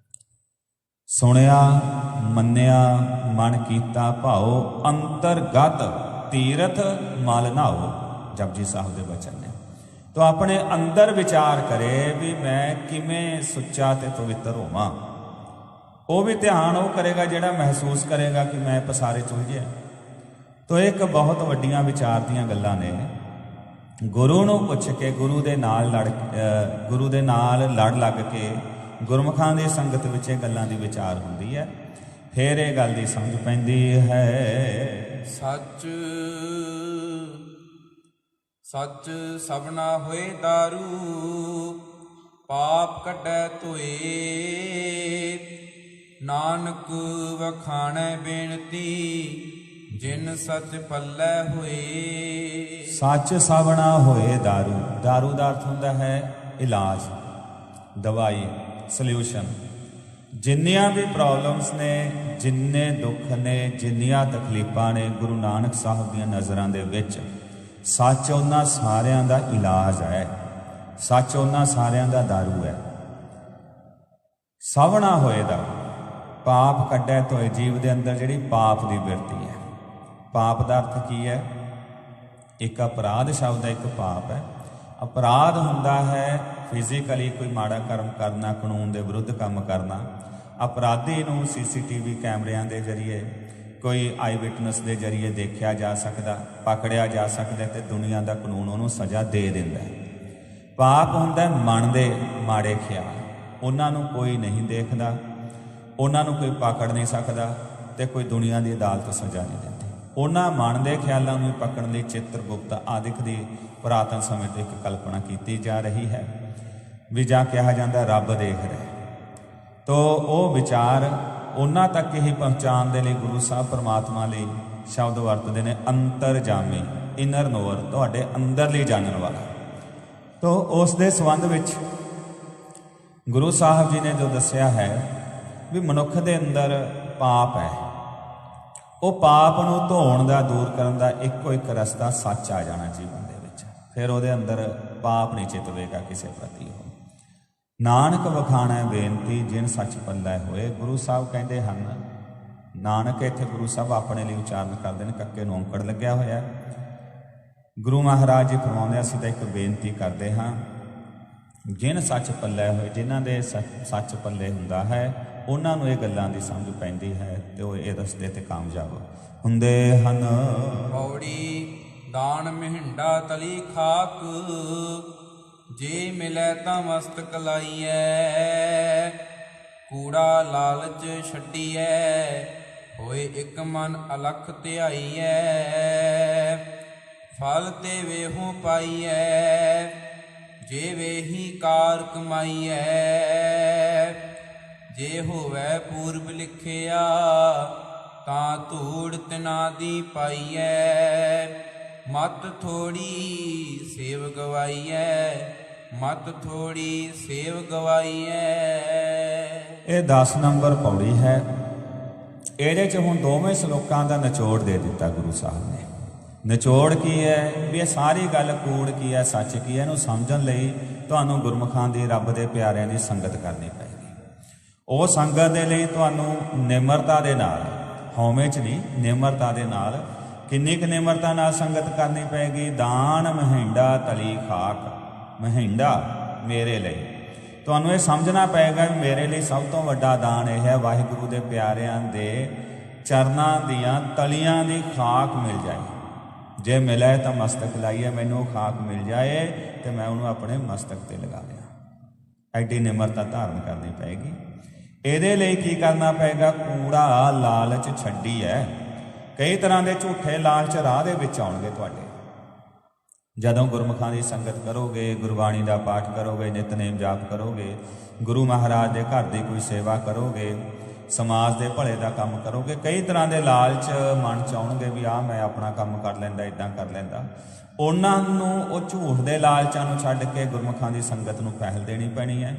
ਸੁਣਿਆ ਮੰਨਿਆ ਮਨ ਕੀਤਾ ਭਾਓ, ਅੰਤਰਗਤ ਤੀਰਥ ਮਲ ਨਾਓ, ਜਪਜੀ ਸਾਹਿਬ ਦੇ ਬਚਨ ਨੇ। ਤੋ ਆਪਣੇ ਅੰਦਰ ਵਿਚਾਰ ਕਰੇ ਵੀ ਮੈਂ ਕਿਵੇਂ ਸੁੱਚਾ ਤੇ ਪਵਿੱਤਰ ਹੋਵਾਂ। ਉਹ ਵੀ ਧਿਆਨ ਉਹ ਕਰੇਗਾ ਜਿਹੜਾ ਮਹਿਸੂਸ ਕਰੇਗਾ ਕਿ ਮੈਂ ਪਸਾਰੇ ਚ ਉਲਝਿਆ। ਤੋ ਇੱਕ ਬਹੁਤ ਵੱਡੀਆਂ ਵਿਚਾਰ ਦੀਆਂ ਗੱਲਾਂ ਨੇ। ਗੁਰੂ ਨੂੰ ਪੁੱਛ ਕੇ, ਗੁਰੂ ਦੇ ਨਾਲ ਲੜ ਲੱਗ ਕੇ ਗੁਰਮੁਖਾਂ ਦੀ ਸੰਗਤ ਵਿੱਚ ਇਹ ਗੱਲਾਂ ਦੀ ਵਿਚਾਰ ਹੁੰਦੀ ਹੈ, ਫਿਰ ਇਹ ਗੱਲ ਦੀ ਸਮਝ ਪੈਂਦੀ ਹੈ। ਸੱਚ ਸੱਚ ਸਭਨਾ ਹੋਏ ਦਾਰੂ, ਪਾਪ ਕੱਢੈ ਧੋਏ, ਨਾਨਕ ਵਖਾਣੈ ਬੇਨਤੀ, ਜਿਨ ਸੱਚ ਪੱਲੇ ਹੋਏ। ਸੱਚ ਸਭਨਾ ਹੋਏ ਦਾਰੂ। ਦਾਰੂ ਦਾ ਅਰਥ ਹੁੰਦਾ ਹੈ ਇਲਾਜ, ਦਵਾਈ, ਸਲਿਊਸ਼ਨ। ਜਿੰਨੀਆਂ ਵੀ ਪ੍ਰੋਬਲਮਸ ਨੇ, ਜਿੰਨੇ ਦੁੱਖ ਨੇ, ਜਿੰਨੀਆਂ ਤਕਲੀਫਾਂ ਨੇ, ਗੁਰੂ ਨਾਨਕ ਸਾਹਿਬ ਦੀਆਂ ਨਜ਼ਰਾਂ ਦੇ ਵਿੱਚ ਸੱਚ ਉਹਨਾਂ ਸਾਰਿਆਂ ਦਾ ਇਲਾਜ ਹੈ, ਸੱਚ ਉਹਨਾਂ ਸਾਰਿਆਂ ਦਾ ਦਾਰੂ ਹੈ। ਸਭਨਾ ਹੋਏ ਦਾ ਪਾਪ ਕੱਢੈ ਧੋਏ, ਜੀਵ ਦੇ ਅੰਦਰ ਜਿਹੜੀ ਪਾਪ ਦੀ ਬਿਰਤੀ ਹੈ। ਪਾਪ ਦਾ ਅਰਥ ਕੀ ਹੈ? ਇੱਕ ਅਪਰਾਧ ਸ਼ਬਦ ਹੈ, ਇੱਕ ਪਾਪ ਹੈ। ਅਪਰਾਧ ਹੁੰਦਾ ਹੈ ਫਿਜ਼ੀਕਲੀ ਕੋਈ ਮਾੜਾ ਕਰਮ ਕਰਨਾ, ਕਾਨੂੰਨ ਦੇ ਵਿਰੁੱਧ ਕੰਮ ਕਰਨਾ। ਅਪਰਾਧੀ ਨੂੰ CCTV ਕੈਮਰਿਆਂ ਦੇ ਜ਼ਰੀਏ, ਕੋਈ ਆਈ ਵਿਟਨੈਸ ਦੇ ਜ਼ਰੀਏ ਦੇਖਿਆ ਜਾ ਸਕਦਾ, ਪਕੜਿਆ ਜਾ ਸਕਦਾ ਤੇ ਦੁਨੀਆ ਦਾ ਕਾਨੂੰਨ ਉਹਨੂੰ ਸਜ਼ਾ ਦੇ ਦਿੰਦਾ ਹੈ। ਪਾਪ ਹੁੰਦਾ ਮਨ ਦੇ ਮਾੜੇ ਖਿਆਲ, ਉਹਨਾਂ ਨੂੰ ਕੋਈ ਨਹੀਂ ਦੇਖਦਾ, ਉਹਨਾਂ ਨੂੰ ਕੋਈ ਪਕੜ ਨਹੀਂ ਸਕਦਾ ਤੇ ਕੋਈ ਦੁਨੀਆ ਦੀ ਅਦਾਲਤ ਸਜ਼ਾ ਨਹੀਂ ਦਿੰਦੀ। ਉਹਨਾਂ ਮਨ ਦੇ ਖਿਆਲਾਂ ਨੂੰ ਪਕੜਨ ਲਈ ਚਿੱਤਰਗੁਪਤ ਆਦਿਕ ਦੀ ਪੁਰਾਤਨ ਸਮੇਂ ਤੋਂ ਇੱਕ ਕਲਪਨਾ ਕੀਤੀ ਜਾ ਰਹੀ ਹੈ ਵੀ ਜਾਂ ਕਿਹਾ ਜਾਂਦਾ ਰੱਬ ਦੇਖ ਰਿਹਾ। ਤੋ ਉਹ ਵਿਚਾਰ ਉਹਨਾਂ ਤੱਕ ਹੀ ਪਹੁੰਚਾਉਣ ਦੇ ਲਈ ਗੁਰੂ ਸਾਹਿਬ ਪਰਮਾਤਮਾ ਲਈ ਸ਼ਬਦ ਵਰਤਦੇ ਨੇ, ਅੰਤਰਜਾਮੀ, ਇਨਰ ਨੋਅਰ, ਤੁਹਾਡੇ ਅੰਦਰਲੀ ਜਾਣਨ ਵਾਲਾ। ਤੋ ਉਸ ਦੇ ਸੰਬੰਧ ਵਿੱਚ ਗੁਰੂ ਸਾਹਿਬ ਜੀ ਨੇ ਜੋ ਦੱਸਿਆ ਹੈ ਵੀ ਮਨੁੱਖ ਦੇ ਅੰਦਰ ਪਾਪ ਹੈ, ਉਹ ਪਾਪ ਨੂੰ ਧੋਣ ਦਾ, ਦੂਰ ਕਰਨ ਦਾ ਇੱਕੋ ਇੱਕ ਰਸਤਾ ਸੱਚ ਆ ਜਾਣਾ ਜੀਵਨ ਦੇ ਵਿੱਚ। ਫਿਰ ਉਹਦੇ ਅੰਦਰ ਪਾਪ ਨਹੀਂ ਚਿਤਵੇਗਾ ਕਿਸੇ ਪ੍ਰਤੀ। ਉਹ ਨਾਨਕ ਵਖਾਣੈ ਬੇਨਤੀ, ਜਿਨ ਸੱਚ ਪੱਲੇ ਹੋਏ। ਗੁਰੂ ਸਾਹਿਬ ਕਹਿੰਦੇ ਹਨ, ਨਾਨਕ ਇੱਥੇ ਗੁਰੂ ਸਾਹਿਬ ਆਪਣੇ ਲਈ ਉਚਾਰਨ ਕਰਦੇ ਨੇ, ਕੱਕੇ ਨੂੰ ਔਂਕੜ ਲੱਗਿਆ ਹੋਇਆ। ਗੁਰੂ ਮਹਾਰਾਜ ਜੀ ਫਰਮਾਉਂਦੇ, ਅਸੀਂ ਤਾਂ ਇੱਕ ਬੇਨਤੀ ਕਰਦੇ ਹਾਂ, ਜਿਨ ਸੱਚ ਪੱਲੇ ਹੋਏ, ਜਿਨ੍ਹਾਂ ਦੇ ਸੱਚ ਪੱਲੇ ਹੁੰਦਾ ਹੈ, ਉਹਨਾਂ ਨੂੰ ਇਹ ਗੱਲਾਂ ਦੀ ਸਮਝ ਪੈਂਦੀ ਹੈ ਤੇ ਉਹ ਇਹ ਰਸਤੇ ਤੇ ਕਾਮਯਾਬ ਹੁੰਦੇ ਹਨ। ਪੌੜੀ ਦਾਨ ਮਹਿੰਡਾ ਤਲੀ ਖਾਕ, ਜੇ ਮਿਲੈ ਤਾਂ ਮਸਤਕ ਲਾਈਐ, ਕੂੜਾ ਲਾਲਚ ਛੱਡੀਐ, ਹੋਏ ਇੱਕ ਮਨ ਅਲਖ ਧਿਆਈਐ, ਫਲ ਤੇ ਵੇਹੋਂ ਪਾਈਐ, ਜੇ ਵੇਹੀ ਕਾਰ ਕਮਾਈਐ, ਜੇ ਹੋਵੈ ਪੂਰਬ ਲਿਖਿਆ, ਤਾਂ ਧੂੜ ਤਿਨਾ ਦੀ ਪਾਈਐ, ਮਤ ਥੋੜੀ ਸੇਵ ਗਵਾਈਐ, ਮਤ ਥੋੜੀ ਸੇਵ ਗਵਾਈਐ। ਇਹ 10 ਨੰਬਰ ਪੌੜੀ ਹੈ। ਇਹਦੇ 'ਚ ਹੁਣ ਦੋਵੇਂ ਸ਼ਲੋਕਾਂ ਦਾ ਨਿਚੋੜ ਦੇ ਦਿੱਤਾ ਗੁਰੂ ਸਾਹਿਬ ਨੇ। ਨਿਚੋੜ ਕੀ ਹੈ ਵੀ ਇਹ ਸਾਰੀ ਗੱਲ ਕੂੜ ਕੀ ਹੈ, ਸੱਚ ਕੀ ਹੈ, ਇਹਨੂੰ ਸਮਝਣ ਲਈ ਤੁਹਾਨੂੰ ਗੁਰਮੁਖਾਂ ਦੀ, ਰੱਬ ਦੇ ਪਿਆਰਿਆਂ ਦੀ ਸੰਗਤ ਕਰਨੀ ਪਏਗੀ। ਉਹ ਸੰਗਤ ਦੇ ਲਈ ਤੁਹਾਨੂੰ ਨਿਮਰਤਾ ਦੇ ਨਾਲ, ਹਉਮੈ 'ਚ ਨਹੀਂ, ਨਿਮਰਤਾ ਦੇ ਨਾਲ, ਕਿੰਨੀ ਕੁ ਨਿਮਰਤਾ ਨਾਲ ਸੰਗਤ ਕਰਨੀ ਪਏਗੀ। ਦਾਨ ਮਹਿੰਡਾ ਤਲੀ ਖਾਕ, ਮਹਿੰਡਾ ਮੇਰੇ ਲਈ, ਤੁਹਾਨੂੰ ਇਹ ਸਮਝਣਾ ਪਏਗਾ ਵੀ ਮੇਰੇ ਲਈ ਸਭ ਤੋਂ ਵੱਡਾ ਦਾਨ ਇਹ ਹੈ, ਵਾਹਿਗੁਰੂ ਦੇ ਪਿਆਰਿਆਂ ਦੇ ਚਰਨਾਂ ਦੀਆਂ ਤਲੀਆਂ ਦੀ ਖਾਕ ਮਿਲ ਜਾਏ। जे मिले तो मस्तक लाइए, मैनू खाक मिल जाए तो मैं उन्होंने अपने मस्तक ते लगा लिया। एडी निमरता धारण करनी पेगी। ਇਹਦੇ ਲਈ ਕੀ करना पेगा? कूड़ा लालच छड्डी है। कई तरह के झूठे लालच राह दे विच आउणगे तुहाडे। जदों गुरमुखां दी संगत करोगे, गुरबाणी का पाठ करोगे, नितनेम जाप करोगे, गुरु महाराज के घर की कोई सेवा करोगे, समाज के भले का काम करोगे, कई तरह के लालच मन च आउणगे भी आ मैं अपना काम कर लैंदा, इदां कर लैंदा। उन्होंने वो झूठ के लालचां नूं छड्ड के गुरमुखां दी संगत नूं पहल देनी पैनी है।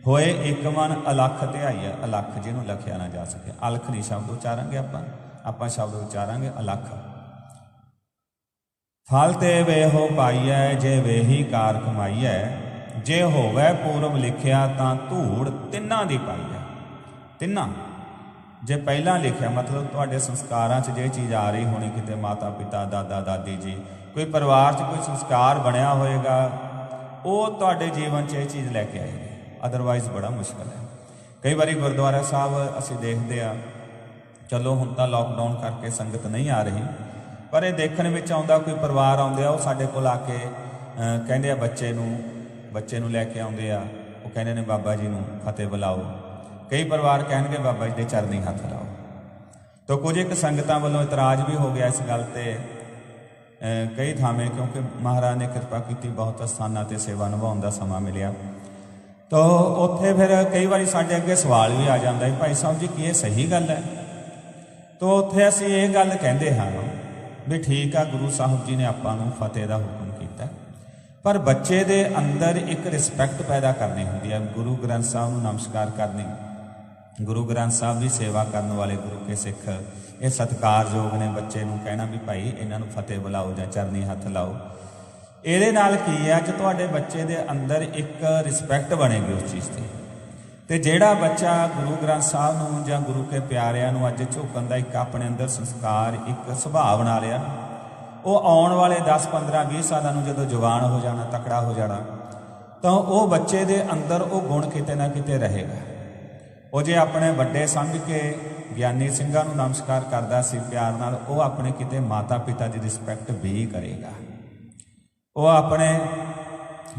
होए एक मन अलख ध्याई है। अलख जिन्होंने लखिया ना जा सके। अलख नहीं शब्द उचारांगे आपां शब्द उचारांगे अलख। फल ते वेहो पाईऐ जे वेही कार कमाईऐ, जे होवै पूरब लिखिया तां धूड़ तिन्हां दी पाईऐ। तिन्हां जे पहला लिखिया मतलब तुहाडे संस्कारां च जे चीज़ आ रही होनी, किते माता पिता दादा दादी जी कोई परिवार च कोई संस्कार बनया होएगा, वो तुहाडे जीवन च ये चीज़ लैके आएगी। अदरवाइज बड़ा मुश्किल है। कई बार गुरुद्वारा साहब असीं देखते हैं, चलो हुण तां लॉकडाउन करके संगत नहीं आ रही, पर यह देखने में आउंदा कोई परिवार आउंदे आ, वो साडे कोल आके कहंदे आ बच्चे नूं लैके आउंदे आ, वो कहंदे ने बाबा जी नूं फतेह बुलाओ। कई परिवार कहणगे बाबा जी दे चरनी हथ लाओ। तो कुछ एक संगतां वल्लों इतराज़ भी हो गया इस गल ते कई थावें, क्योंकि महाराज ने कृपा की बहुत स्थानां ते सेवा निभाउण दा समां मिलिया। तो उत्थे फिर कई बार साढ़े अगे सवाल भी आ जाता है, भाई साहब जी कि ये सही गल है? तो उत्थे असीं ये गल कहते हाँ भी ठीक है, गुरु साहब जी ने आपां नूं फतेह का हुक्म किया, पर बच्चे दे अंदर एक रिस्पैक्ट पैदा करनी होंदी है। गुरु ग्रंथ साहब नूं नमस्कार करनी, गुरु ग्रंथ साहब की सेवा करने वाले गुरु के सिख ये सत्कारयोग ने। बच्चे नूं कहना भी भाई इन्हां नूं फतेह बुलाओ जां चरनी हथ लाओ। ਇਹਦੇ ਨਾਲ ਕੀ ਹੈ ਕਿ ਤੁਹਾਡੇ ਬੱਚੇ ਦੇ ਅੰਦਰ ਇੱਕ ਰਿਸਪੈਕਟ ਬਣੇਗੀ ਉਸ ਚੀਜ਼ ਦੀ। ਤੇ ਜਿਹੜਾ ਬੱਚਾ ਗੁਰੂ ਗ੍ਰੰਥ ਸਾਹਿਬ ਨੂੰ ਜਾਂ ਗੁਰੂ ਕੇ ਪਿਆਰਿਆਂ ਨੂੰ ਅੱਜ ਝੁਕਣ ਦਾ ਇੱਕ ਆਪਣੇ ਅੰਦਰ ਸੰਸਕਾਰ, ਇੱਕ ਸੁਭਾਅ ਬਣਾ ਲਿਆ, ਉਹ ਆਉਣ ਵਾਲੇ 10 15 20 ਸਾਲਾਂ ਨੂੰ ਜਦੋਂ ਜਵਾਨ ਹੋ ਜਾਣਾ, ਤਕੜਾ ਹੋ ਜਾਣਾ, ਤਾਂ ਉਹ ਬੱਚੇ ਦੇ ਅੰਦਰ ਉਹ ਗੁਣ ਕਿਤੇ ਨਾ ਕਿਤੇ ਰਹੇਗਾ। ਉਹ ਜੇ ਆਪਣੇ ਵੱਡੇ ਸਮਝ ਕੇ ਗਿਆਨੀ ਸਿੰਘਾਂ ਨੂੰ ਨਮਸਕਾਰ ਕਰਦਾ ਸੀ ਪਿਆਰ ਨਾਲ, ਉਹ ਆਪਣੇ ਕਿਤੇ ਮਾਤਾ ਪਿਤਾ ਦੀ ਰਿਸਪੈਕਟ ਵੀ ਕਰੇਗਾ। वो अपने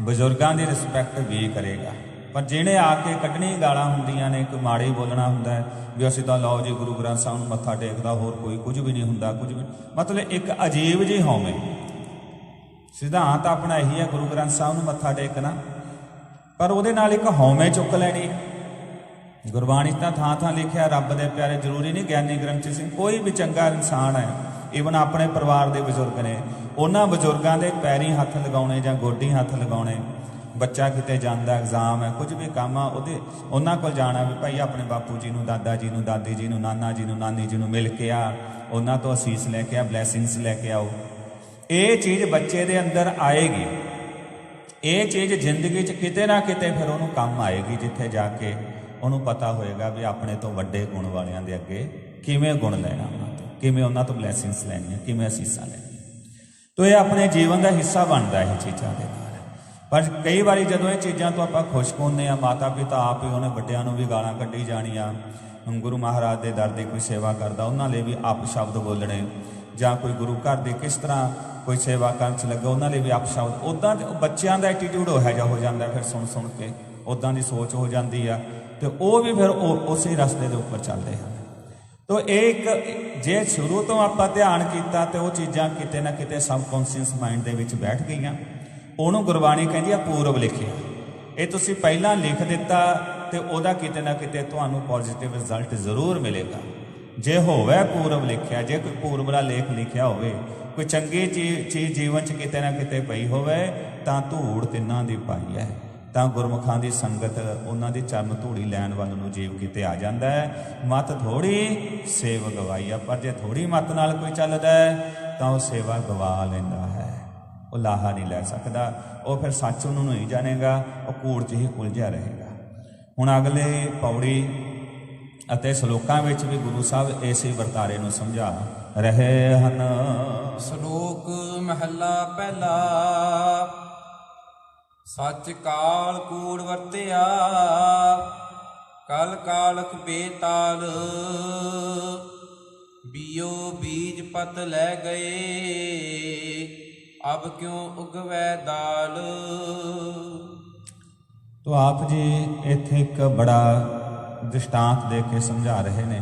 बजुर्गों की रिस्पैक्ट भी करेगा। पर जिन्हें आके कढ़नी गालां हुंदियां ने, कोई माड़ी बोलना हुंदा है भी असीं तां लओ जी गुरु ग्रंथ साहब नूं मत्था टेकदा, होर कोई कुछ भी नहीं हुंदा, कुछ भी मतलब एक अजीब जी हौमे। सिद्धांत अपना यही है गुरु ग्रंथ साहब नूं मत्था टेकना, पर उहदे नाल एक हौमे चुक लैनी। गुरबाणी तां थां थां लिखिया रब दे प्यारे, जरूरी नहीं ज्ञानी ग्रंथ सिंह कोई भी चंगा इंसान है, ईवन अपने परिवार के बजुर्ग ने, उन्होंने बजुर्गों के पैरी हथ लगाने जां गोडी हथ लगाने। बच्चा किते जांदा, एग्जाम है, कुछ भी काम आ, उन्होंने को जाना भी भाई अपने बापू जी नूं, दादा जी नूं, दादी जी नूं, नाना जी नूं, नानी जी नूं मिल के आ, उन्होंने तो असीस लैके आ, ब्लैसिंग्स लैके आओ। ये चीज़ बच्चे दे अंदर आएगी, ये चीज़ जिंदगी च किते ना किते फिर उन्होंने काम आएगी, जिथे जाके उन्होंने पता होएगा भी अपने तो वड्डे गुण वालियां दे अगे किवें गुण लैना, किवें उन्हां तो ब्लैसिंग्स लैणियां, किवें असीसां लैणियां। तो यह अपने जीवन का हिस्सा बनता है चीज़ों के नाल। पर कई बार जो ये चीज़ों तो आप खुश होंगे, माता पिता आप ही उन्हें वड्डियां नूं भी गालां कढ़ी जानियां, गुरु महाराज के दर की कोई सेवा करता उन्होंने भी आप शब्द बोलने, जां कोई गुरु घर की किस तरह कोई सेवा करन च लगा उन्होंने भी आप शब्द। उदां बच्चों का एटीट्यूड उहो जिहा हो जाता है, फिर सुन सुन के उदां की सोच हो जाती है, तो वह भी फिर उस रस्ते के उपर चलते हैं। तो एक जे शुरू तो आप ध्यान किया तो वह चीज़ां किते ना किते सबकॉन्शियस माइंड दे विच बैठ गई। उन्होंने गुरबाणी कहती है पूरब लिखिया, ये तुसीं पहलां लिख दिता तो वह किते ना किते तुहानूं पॉजिटिव रिजल्ट जरूर मिलेगा। जे होवे पूरब लिखिया, जे कोई पूरबला लेख लिखिया होवे, कोई चंगी चीज़ जीवन च किते ना किते पई होवे, तां धूड़ तिन्हां दी पाई है, तां गुरमुखां दी संगत उन्हां दी चरण धूड़ी लैण वाल नूं जीव किते आ जांदा है। मत थोड़ी सेव गवाई है, पर जे थोड़ी मत नाल कोई चलदा है तां वो सेवा गवा लैंदा है, वो लाहा नहीं लै सकदा, वो फिर सच उन्होंने नहीं जानेगा, वो कूड़ च ही उलझिया रहेगा। हुण अगले पौड़ी अते श्लोकां विच भी गुरु साहब इसे वरतारे नूं समझा रहे हन। श्लोक महला पहला, सच काल कूड़ वरतिया, कल कालख बेताल, बियो बीज पत लै गए, अब क्यों उगवै दाल। तो आप जी इत्थे एक बड़ा दृष्टांत दे के समझा रहे ने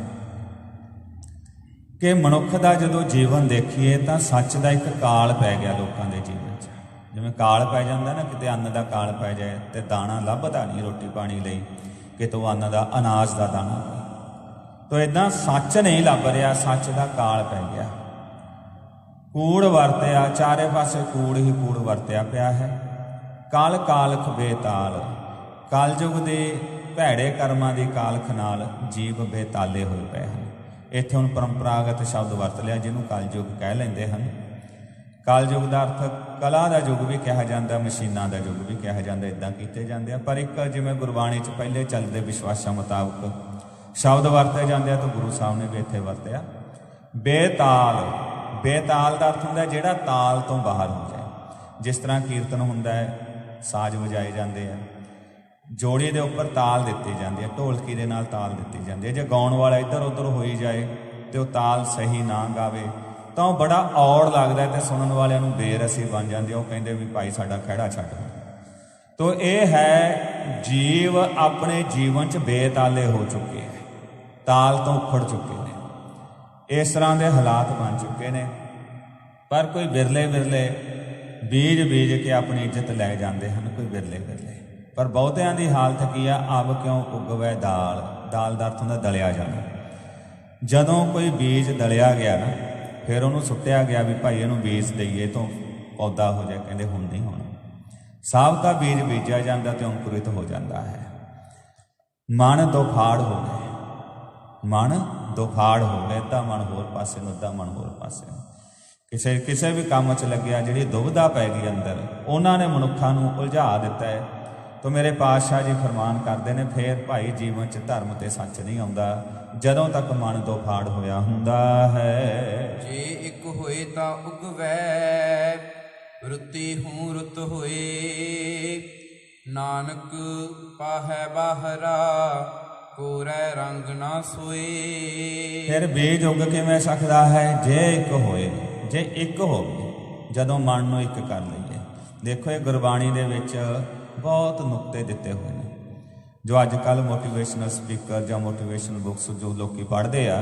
कि मनुख का जो जीवन देखिए तो सच का एक काल पै गया लोगों के जीवन च। जिवें काल पै जाता ना, किते अन्न का काल पै जाए तो दाना लभदा नहीं रोटी पानी लई, कितों अन्न का अनाज का दाना, तो इदां सच नहीं लभ रहा, सच का काल पै गया। कूड़ वरत्या, चारे पासे कूड़ ही कूड़ वरत्या पिया है। कल कालख बेताल, कलयुग के भैड़े कर्मां की कालख नाल जीव बेताले होए पे हैं। इत्थे हुण परंपरागत शब्द वरत लिया जिन्होंने कलयुग कह लेंदे हन। कलयुग का अर्थ कला का युग भी कहा जाता, मशीनां का युग भी कहा जाता, इदां कीते जांदे आ। पर एक जिवें गुरबाणी च पहले चलते विश्वासां मुताबक शब्द वरते जाते, तो गुरु साहब ने भी इत्थे वरत्या बेताल। बेताल का अर्थ हुंदा जिहड़ा ताल तो बाहर हो जाए। जिस तरह कीर्तन हुंदा है, साज वजाए जाते हैं, जोड़ी के उपर ताल दी जाती है, ढोलकी के नाल ताल दी जाती है। जो गाउण वाला इधर उधर होई जाए तो ताल सही ना गावे तो बड़ा औड़ लगता है, तो सुनने वाले बेरसी बन जाती है। वो कहते भी भाई साडा खैड़ा छड्ड। तो ये है जीव अपने जीवन च बेताले हो चुके हैं, ताल तो उखड़ चुके हैं, इस तरह के हालात बन चुके हैं। पर कोई बिरले बिरले बीज बीज के अपनी इज्जत लै जाते हैं, कोई बिरले बिरले। पर बहुतियां की हालत की आ, अब क्यों उगवै दाल। दाल का अर्थ हुंदा दलिया जाना। जदों कोई बीज दलिया गया ना, फिर उन्होंने सुट्टिया गया भी भाई इहनूं बीज दईए तो पौधा हो जाए, कहते हुण नहीं होना। साबता बीज बीजा जाता तो अंकुरित हो जाता है। मन दोफाड़ हो गए, मन दोफाड़ हो गए, अद्धा मन होर पासे नूं, अद्धा मन होर पासे। किसी किसी भी काम च लग्या जिहड़ी दुविधा पै गई अंदर, उन्होंने मनुखा नूं उलझा दिता है। तो मेरे पातशाह जी फरमान करते हैं, फिर भाई जीवन च धर्म ते सच नहीं आउंदा जदों तक मन दोफाड़ होया हुंदा है। जे एक होए ता उगवै, रुती हूँ रुत होए, नानक पाहै बाहरा, कोरै रंग ना सोए। फिर बीज उग किवें सकदा है? जे एक होए, जे एक हो जदों मन नूं एक कर लईए। देखो ये गुरबाणी दे विच बहुत नुकते दिते हुए हैं, जो अजकल मोटिवेशनल स्पीकर या मोटिवेशनल बुक्स जो लोग पढ़ते आ,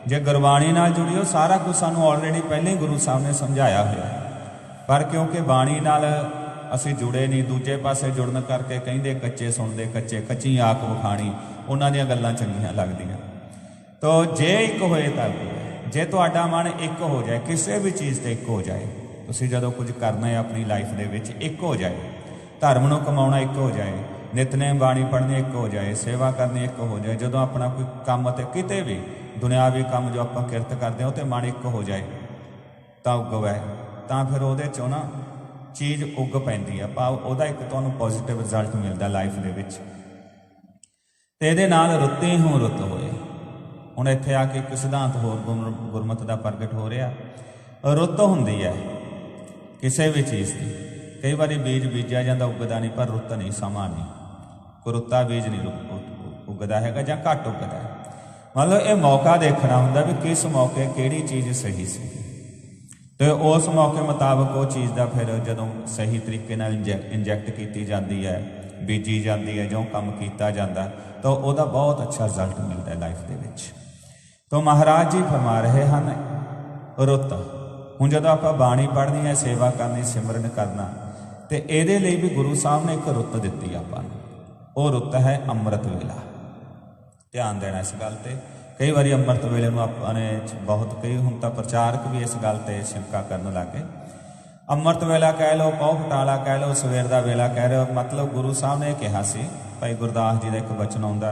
जे गुरबाणी नाल जुड़ी हो सारा कुछ सानू ऑलरेडी पहले ही गुरु साहब ने समझाया हुआ। पर क्योंकि बाणी नाल असीं जुड़े नहीं, दूजे पासे जुड़न करके कहिंदे कच्चे सुनते, कच्चे कच्ची आख विखाणी, उन्हां दीयां गल्लां चंगीआं लगदियां। तो जे एक होए तां जे तुहाडा मन एक हो जाए, किसी भी चीज़ ते एक हो जाए, तुसीं जदों कुछ करना है अपनी लाइफ दे विच एक हो जाए, धर्म नूं कमाउणा एक हो जाए, नितनेम बाणी पढ़नी एक हो जाए, सेवा करनी एक हो जाए, जदों अपना कोई काम ते किते भी दुनियावी काम जो आपां किरत करते हैं तो मन एक हो जाए तो उगवै, तो फिर उहदे चों ना चीज़ उग पैंदी है, भाव उहदा एक तुहानूं पॉजिटिव रिजल्ट मिलता लाइफ दे विच। ते इहदे नाल रुत्ती हूँ रुत होए। हुण इत्थे आके एक सिद्धांत होर गुरमत का प्रगट हो रहा। रुत हुंदी है किसी भी चीज़ की, कई बार बीज बीजा जाता उगदा नहीं, पर रुत नहीं, समा नहीं, कोई रुत्ता बीज नहीं उगदा है जां घट उगदा है। मतलब ये मौका देखना हुंदा भी किस मौके किहड़ी चीज़ सही सी, तो उस मौके मुताबक वो चीज़ का फिर जदों सही तरीके नाल इंजैक्ट की जाती है, बीजी जाती है, जो काम किया जाता तो वह बहुत अच्छा रिजल्ट मिलता है लाइफ के विच। तो महाराज जी फरमा रहे हैं रुत। हुण जदों आपां बाणी पढ़नी है, सेवा करनी, सिमरन करना, तो ये लिए भी गुरु साहब ने एक रुत दी आपां नूं। वो रुत है अमृत वेला। ध्यान देना इस गल ते। कई बार अमृत वेले में अपने बहुत कई हुण तां प्रचारक भी इस गल ते शिंका करन लग गए। अमृत वेला कह लो, पौह फटाला कह लो, सवेर का वेला कह रहे हो, मतलब गुरु साहब ने कहा सी। भाई गुरदास जी का एक बचन आउंदा,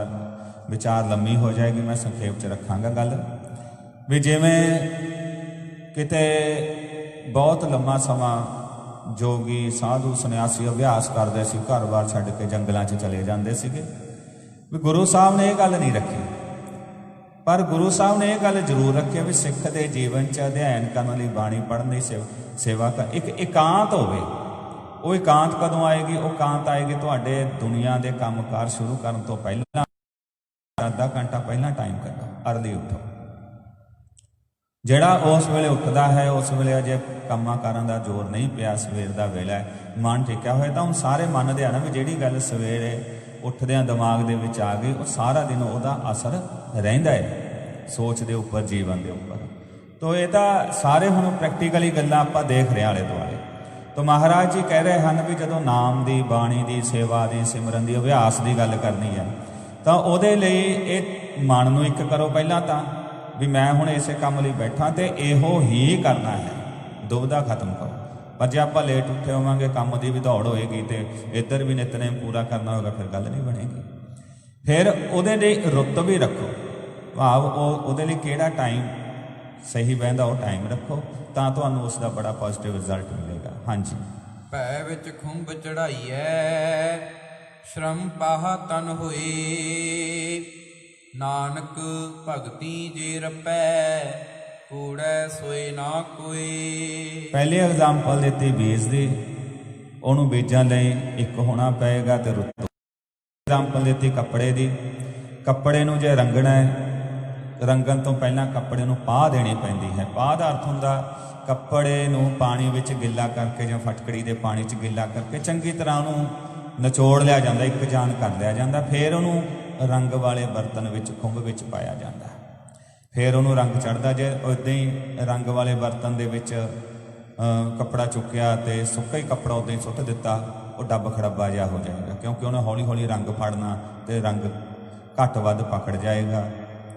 विचार लम्मी हो जाएगी, मैं संखेप च रखांगा गल भी। जिवें किते बहुत लम्मा समा जोगी साधु सन्यासी अभ्यास करते सी, घर बार छड्ड के जंगलों च चले जाते सीगे, भी गुरु साहब ने यह गल नहीं रखी। पर गुरु साहब ने यह गल जरूर रखी भी सिख के जीवन च अध्ययन करने लई, बाणी पढ़ने सेवा कर एक एकांत होवे। वो एकांत कदों आएगी? वो एकांत आएगी तुहाडे दुनिया के काम कार शुरू करने तो पहला, आधा घंटा पहला टाइम करो, अर्ली उठो, ਜਿਹੜਾ ਉਸ ਵੇਲੇ ਉੱਠਦਾ ਹੈ, ਉਸ ਵੇਲੇ ਅਜੇ ਕੰਮਾਂ ਕਾਰਾਂ ਦਾ ਜ਼ੋਰ ਨਹੀਂ ਪਿਆ, ਸਵੇਰ ਦਾ ਵੇਲਾ ਹੈ, ਮਨ ਟਿਕਿਆ ਹੋਇਆ, ਤਾਂ ਹੁਣ ਸਾਰੇ ਮੰਨਦੇ ਆ ਨਾ ਵੀ ਜਿਹੜੀ ਗੱਲ ਸਵੇਰੇ ਉੱਠਦਿਆਂ ਦਿਮਾਗ ਦੇ ਵਿੱਚ ਆ ਗਈ, ਉਹ ਸਾਰਾ ਦਿਨ ਉਹਦਾ ਅਸਰ ਰਹਿੰਦਾ ਹੈ ਸੋਚ ਦੇ ਉੱਪਰ, ਜੀਵਨ ਦੇ ਉੱਪਰ। ਤੋ ਇਹ ਤਾਂ ਸਾਰੇ ਹੁਣ ਪ੍ਰੈਕਟੀਕਲੀ ਗੱਲਾਂ ਆਪਾਂ ਦੇਖ ਰਹੇ ਆਲੇ ਦੁਆਲੇ। ਤੋ ਮਹਾਰਾਜ ਜੀ ਕਹਿ ਰਹੇ ਹਨ ਵੀ ਜਦੋਂ ਨਾਮ ਦੀ, ਬਾਣੀ ਦੀ, ਸੇਵਾ ਦੀ, ਸਿਮਰਨ ਦੀ, ਅਭਿਆਸ ਦੀ ਗੱਲ ਕਰਨੀ ਹੈ ਤਾਂ ਉਹਦੇ ਲਈ ਇਹ ਮਨ ਨੂੰ ਇੱਕ ਕਰੋ ਪਹਿਲਾਂ ਤਾਂ ਵੀ ਮੈਂ ਹੁਣ ਇਸੇ ਕੰਮ ਲਈ ਬੈਠਾ ਤੇ ਇਹੋ ਹੀ ਕਰਨਾ ਹੈ, ਦੁਬਿਧਾ ਖਤਮ ਕਰੋ। ਪਰ ਜੇ ਆਪਾਂ ਲੇਟ ਉੱਠੇ ਹੋਵਾਂਗੇ, ਕੰਮ ਦੀ ਵੀ ਦੌੜ ਹੋਏਗੀ ਤੇ ਇੱਧਰ ਵੀ ਨਿਤਨੇਮ ਪੂਰਾ ਕਰਨਾ ਹੋਵੇਗਾ, ਫਿਰ ਗੱਲ ਨਹੀਂ ਬਣੇਗੀ। ਫਿਰ ਉਹਦੇ ਲਈ ਰੁੱਤ ਵੀ ਰੱਖੋ, ਭਾਵ ਉਹਦੇ ਲਈ ਕਿਹੜਾ ਟਾਈਮ ਸਹੀ ਬਹਿੰਦਾ ਉਹ ਟਾਈਮ ਰੱਖੋ, ਤਾਂ ਤੁਹਾਨੂੰ ਉਸ ਦਾ ਬੜਾ ਪੋਜ਼ਿਟਿਵ ਰਿਜ਼ਲਟ ਮਿਲੇਗਾ। ਹਾਂਜੀ। ਭੈ ਵਿੱਚ ਖੁੰਭ ਚੜਾਈਐ, ਸ਼ਰਮ ਪਾਹਾ ਤਨ ਹੋਏ, ਨਾਨਕ ਭਗਤੀ ਜੇ ਰਪੈ, ਕੂੜੈ ਸੋਏ ਨਾ ਕੋਏ। ਪਹਿਲੀ ਐਗਜ਼ਾਮਪਲ ਦਿੱਤੀ ਬੀਜ ਦੀ, ਉਹਨੂੰ ਬੀਜਾਂ ਲਈ ਇੱਕ ਹੋਣਾ ਪਏਗਾ ਤੇ ਰੁੱਤ। ਐਗਜ਼ਾਮਪਲ ਦਿੱਤੀ ਕੱਪੜੇ ਦੀ, ਕੱਪੜੇ ਨੂੰ ਜੇ ਰੰਗਣਾ ਹੈ, ਰੰਗਣ ਤੋਂ ਪਹਿਲਾਂ ਕੱਪੜੇ ਨੂੰ ਪਾਹ ਦੇਣੀ ਪੈਂਦੀ ਹੈ। ਪਾਹ ਦਾ ਅਰਥ ਹੁੰਦਾ ਕੱਪੜੇ ਨੂੰ ਪਾਣੀ ਵਿੱਚ ਗਿੱਲਾ ਕਰਕੇ ਜਾਂ ਫਟਕੜੀ ਦੇ ਪਾਣੀ 'ਚ ਗਿੱਲਾ ਕਰਕੇ ਚੰਗੀ ਤਰ੍ਹਾਂ ਉਹਨੂੰ ਨਿਚੋੜ ਲਿਆ ਜਾਂਦਾ, ਇੱਕ ਜਾਨ ਕਰ ਲਿਆ ਜਾਂਦਾ, ਫਿਰ ਉਹਨੂੰ ਰੰਗ ਵਾਲੇ ਬਰਤਨ ਵਿੱਚ, ਖੁੰਭ ਵਿੱਚ ਪਾਇਆ ਜਾਂਦਾ, ਫਿਰ ਉਹਨੂੰ ਰੰਗ ਚੜ੍ਹਦਾ। ਜੇ ਉੱਦਾਂ ਹੀ ਰੰਗ ਵਾਲੇ ਬਰਤਨ ਦੇ ਵਿੱਚ ਕੱਪੜਾ ਚੁੱਕਿਆ ਤੇ ਸੁੱਕਾ ਹੀ ਕੱਪੜਾ ਉੱਦਾਂ ਹੀ ਸੁੱਟ ਦਿੱਤਾ, ਉਹ ਡੱਬ ਖੜੱਬਾ ਜਿਹਾ ਹੋ ਜਾਏਗਾ, ਕਿਉਂਕਿ ਉਹਨੇ ਹੌਲੀ ਹੌਲੀ ਰੰਗ ਫੜਨਾ ਤੇ ਰੰਗ ਘੱਟ ਵੱਧ ਪਕੜ ਜਾਏਗਾ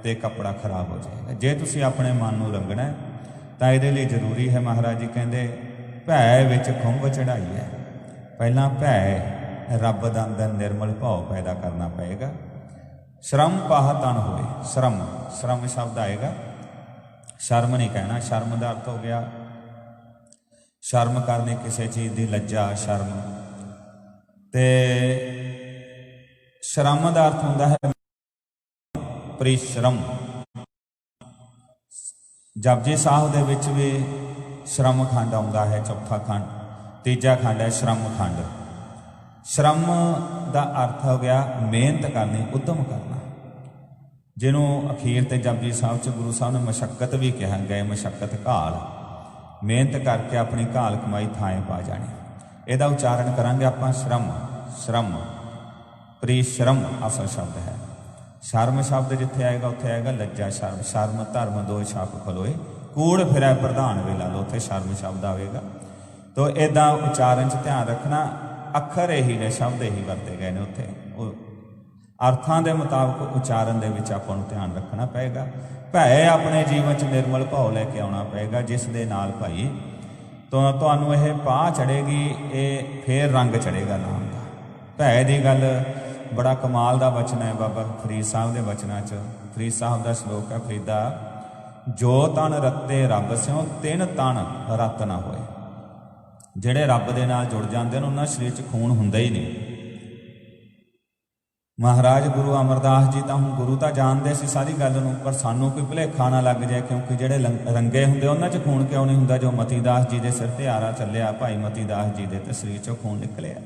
ਤੇ ਕੱਪੜਾ ਖਰਾਬ ਹੋ ਜਾਏਗਾ। ਜੇ ਤੁਸੀਂ ਆਪਣੇ ਮਨ ਨੂੰ ਰੰਗਣਾ ਤਾਂ ਇਹਦੇ ਲਈ ਜ਼ਰੂਰੀ ਹੈ, ਮਹਾਰਾਜ ਜੀ ਕਹਿੰਦੇ ਭੈ ਵਿੱਚ ਖੁੰਭ ਚੜਾਈ ਹੈ। ਪਹਿਲਾਂ ਭੈ, ਰੱਬ ਦਾ ਅੰਦਰ ਨਿਰਮਲ ਭਾਵ ਪੈਦਾ ਕਰਨਾ ਪਏਗਾ। ਸ਼ਰਮ ਪਾਹ ਤਨ ਹੋਏ, ਸ਼ਰਮ, ਸ਼ਰਮ ਸ਼ਬਦ ਆਏਗਾ, ਸ਼ਰਮ ਨਹੀਂ ਕਹਿਣਾ। ਸ਼ਰਮ ਦਾ ਅਰਥ ਹੋ ਗਿਆ ਸ਼ਰਮ ਕਰਨੀ, ਕਿਸੇ ਚੀਜ਼ ਦੀ ਲੱਜਾ, ਸ਼ਰਮ। ਤੇ ਸ਼ਰਮ ਦਾ ਅਰਥ ਹੁੰਦਾ ਹੈ ਪਰਿਸ਼ਰਮ। ਜਪਜੀ ਸਾਹਿਬ ਦੇ ਵਿੱਚ ਵੀ ਸ਼ਰਮ ਖੰਡ ਆਉਂਦਾ ਹੈ, ਚੌਥਾ ਖੰਡ। ਤੀਜਾ ਖੰਡ ਹੈ ਸ਼ਰਮ ਖੰਡ। ਸ਼ਰਮ ਦਾ ਅਰਥ ਹੋ ਗਿਆ ਮਿਹਨਤ ਕਰਨੀ, ਉੱਦਮ ਕਰਨਾ, ਜਿਹਨੂੰ ਅਖੀਰ ਤੇ ਜਪਜੀ ਸਾਹਿਬ 'ਚ ਗੁਰੂ ਸਾਹਿਬ ਨੇ ਮਸ਼ੱਕਤ ਵੀ ਕਿਹਾ, ਗਏ ਮਸ਼ੱਕਤ ਘਾਲ, ਮਿਹਨਤ ਕਰਕੇ ਆਪਣੀ ਘਾਲ ਕਮਾਈ ਥਾਂ ਪਾ ਜਾਣੀ। ਇਹਦਾ ਉਚਾਰਨ ਕਰਾਂਗੇ ਆਪਾਂ ਸ਼ਰਮ, ਸ਼ਰਮ, ਪਰਿਸ਼ਰਮ ਅਸਲ ਸ਼ਬਦ ਹੈ। ਸ਼ਰਮ ਸ਼ਬਦ ਜਿੱਥੇ ਆਏਗਾ ਉੱਥੇ ਆਏਗਾ ਲੱਜਾ, ਸ਼ਰਮ। ਸ਼ਰਮ ਧਰਮ ਦੋ ਛਾਪ ਖਲੋਏ, ਕੂੜ ਫਿਰੈ ਪ੍ਰਧਾਨ ਵੇਲਾ ਲੋ, ਉੱਥੇ ਸ਼ਰਮ ਸ਼ਬਦ ਆਵੇਗਾ। ਤੋ ਇੱਦਾਂ ਉਚਾਰਨ 'ਚ ਧਿਆਨ ਰੱਖਣਾ, ਅੱਖਰ ਇਹੀ ਨੇ, ਸ਼ਬਦ ਇਹੀ ਵਰਤੇ ਗਏ ਨੇ ਉੱਥੇ, ਉਹ ਅਰਥਾਂ ਦੇ ਮੁਤਾਬਕ ਉਚਾਰਨ ਦੇ ਵਿੱਚ ਆਪਾਂ ਨੂੰ ਧਿਆਨ ਰੱਖਣਾ ਪਏਗਾ। ਭੈ ਆਪਣੇ ਜੀਵਨ 'ਚ ਨਿਰਮਲ ਭਾਵ ਲੈ ਕੇ ਆਉਣਾ ਪਏਗਾ, ਜਿਸ ਦੇ ਨਾਲ ਭਾਈ ਤੁਹਾਨੂੰ ਇਹ ਪਾਹ ਚੜ੍ਹੇਗੀ, ਇਹ ਫੇਰ ਰੰਗ ਚੜ੍ਹੇਗਾ ਨਾਮ ਦਾ। ਭੈ ਦੀ ਗੱਲ ਬੜਾ ਕਮਾਲ ਦਾ ਵਚਨ ਹੈ ਬਾਬਾ ਫਰੀਦ ਸਾਹਿਬ ਦੇ ਵਚਨਾਂ 'ਚ। ਫਰੀਦ ਸਾਹਿਬ ਦਾ ਸ਼ਲੋਕ ਹੈ, ਫਰੀਦਾ ਜੋ ਤਨ ਰੱਤੇ ਰੱਬ ਸਿਉ, ਤਿੰਨ ਤਨ ਰਤ ਨਾ ਹੋਏ। ਜਿਹੜੇ ਰੱਬ ਦੇ ਨਾਲ ਜੁੜ ਜਾਂਦੇ ਨੇ ਉਹਨਾਂ ਸਰੀਰ 'ਚ ਖੂਨ ਹੁੰਦਾ ਹੀ ਨਹੀਂ। ਮਹਾਰਾਜ ਗੁਰੂ ਅਮਰਦਾਸ ਜੀ ਤਾਂ ਹੁਣ ਗੁਰੂ ਤਾਂ ਜਾਣਦੇ ਸੀ ਸਾਰੀ ਗੱਲ ਨੂੰ, ਪਰ ਸਾਨੂੰ ਕੋਈ ਭੁਲੇਖਾ ਨਾ ਲੱਗ ਜਾਏ, ਕਿਉਂਕਿ ਜਿਹੜੇ ਰੰਗੇ ਹੁੰਦੇ ਉਹਨਾਂ 'ਚ ਖੂਨ ਕਿਉਂ ਨਹੀਂ ਹੁੰਦਾ? ਜੋ ਮਤੀ ਦਾਸ ਜੀ ਦੇ ਸਿਰ ਤੇ ਆਰਾ ਚੱਲਿਆ, ਭਾਈ ਮਤੀ ਦਾਸ ਜੀ ਦੇ ਤੇ ਸਰੀਰ 'ਚੋਂ ਖੂਨ ਨਿਕਲਿਆ,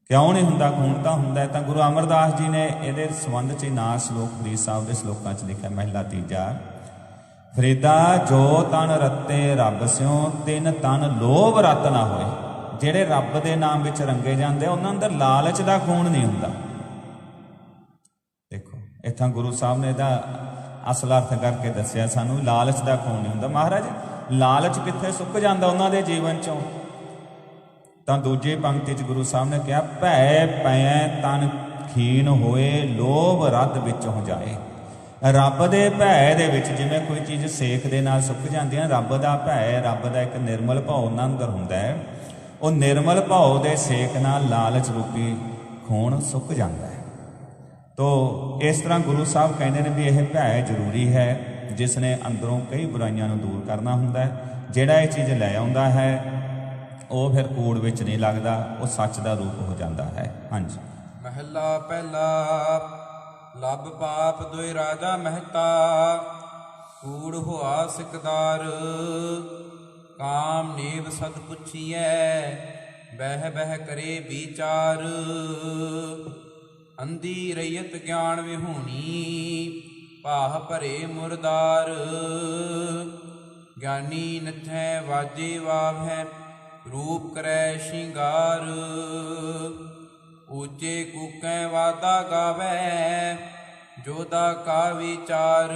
ਕਿਉਂ ਨਹੀਂ ਹੁੰਦਾ? ਖੂਨ ਤਾਂ ਹੁੰਦਾ। ਤਾਂ ਗੁਰੂ ਅਮਰਦਾਸ ਜੀ ਨੇ ਇਹਦੇ ਸੰਬੰਧ 'ਚ ਨਾ ਸ਼ਲੋਕ ਫਰੀਦ ਸਾਹਿਬ ਦੇ ਸ਼ਲੋਕਾਂ 'ਚ ਲਿਖਿਆ, ਮਹਿਲਾ ਤੀਜਾ, ਫਰੀਦਾ ਜੋ ਤਨ ਰੱਤੇ ਰੱਬ ਸਿਉ, ਤਿੰਨ ਤਨ ਲੋਭ ਰਤ ਨਾ ਹੋਏ। ਜਿਹੜੇ ਰੱਬ ਦੇ ਨਾਮ ਵਿੱਚ ਰੰਗੇ ਜਾਂਦੇ ਉਹਨਾਂ ਅੰਦਰ ਲਾਲਚ ਦਾ ਖੂਨ ਨਹੀਂ ਹੁੰਦਾ। ਦੇਖੋ ਇੱਥਾਂ ਗੁਰੂ ਸਾਹਿਬ ਨੇ ਇਹਦਾ ਅਸਲ ਅਰਥ ਕਰਕੇ ਦੱਸਿਆ ਸਾਨੂੰ, ਲਾਲਚ ਦਾ ਖੂਨ ਨਹੀਂ ਹੁੰਦਾ। ਮਹਾਰਾਜ ਲਾਲਚ ਕਿੱਥੇ ਸੁੱਕ ਜਾਂਦਾ ਉਹਨਾਂ ਦੇ ਜੀਵਨ 'ਚੋਂ? ਤਾਂ ਦੂਜੀ ਪੰਕਤੀ 'ਚ ਗੁਰੂ ਸਾਹਿਬ ਨੇ ਕਿਹਾ, ਭੈ ਪੈ ਤਨ ਖੀਨ ਹੋਏ, ਲੋਭ ਰੱਦ ਵਿੱਚ ਹੋ ਜਾਏ। ਰੱਬ ਦੇ ਭੈ ਦੇ ਵਿੱਚ ਜਿਵੇਂ ਕੋਈ ਚੀਜ਼ ਸੇਕ ਦੇ ਨਾਲ ਸੁੱਕ ਜਾਂਦੀ ਹੈ, ਰੱਬ ਦਾ ਭੈ, ਰੱਬ ਦਾ ਇੱਕ ਨਿਰਮਲ ਭਾਵ ਉਹਨਾਂ ਅੰਦਰ ਹੁੰਦਾ ਹੈ। ਉਹ ਨਿਰਮਲ ਭਾਵ ਦੇ ਸੇਕ ਨਾਲ ਲਾਲਚ ਰੂਪੀ ਖੂਨ ਸੁੱਕ ਜਾਂਦਾ ਹੈ। ਤੋ ਇਸ ਤਰ੍ਹਾਂ ਗੁਰੂ ਸਾਹਿਬ ਕਹਿੰਦੇ ਨੇ ਵੀ ਇਹ ਭੈ ਜ਼ਰੂਰੀ ਹੈ, ਜਿਸ ਨੇ ਅੰਦਰੋਂ ਕਈ ਬੁਰਾਈਆਂ ਨੂੰ ਦੂਰ ਕਰਨਾ ਹੁੰਦਾ ਹੈ। ਜਿਹੜਾ ਇਹ ਚੀਜ਼ ਲੈ ਆਉਂਦਾ ਹੈ ਉਹ ਫਿਰ ਕੂੜ ਵਿੱਚ ਨਹੀਂ ਲੱਗਦਾ, ਉਹ ਸੱਚ ਦਾ ਰੂਪ ਹੋ ਜਾਂਦਾ ਹੈ। ਹਾਂਜੀ। ਮਹਿਲਾ ਪਹਿਲਾ, ਲੱਭ ਪਾਪ ਦੋਇ ਰਾਜਾ ਮਹਿਤਾ, ਕੂੜ ਹੋਆ ਸਿਕਦਾਰ, ਕਾਮ ਨੇਵ ਸਦ ਪੁੱਛੀਐ, ਬਹਿ ਬਹਿ ਕਰੇ ਵਿਚਾਰ, ਅੰਧੀ ਰਈਅਤ ਗਿਆਨ ਵਿਹੂਣੀ, ਭਾਹ ਭਰੇ ਮੁਰਦਾਰ। ਗਿਆਨੀ ਨਥੈ ਵਾਜੇ ਵਾਵਹਿ ਰੂਪ ਕਰੈ ਸ਼ਿੰਗਾਰ। ਊਚੇ ਕੂਕੈ ਵਾਦਾ ਗਾਵੈ ਜੋਦਾ ਕਾ ਵਿਚਾਰ।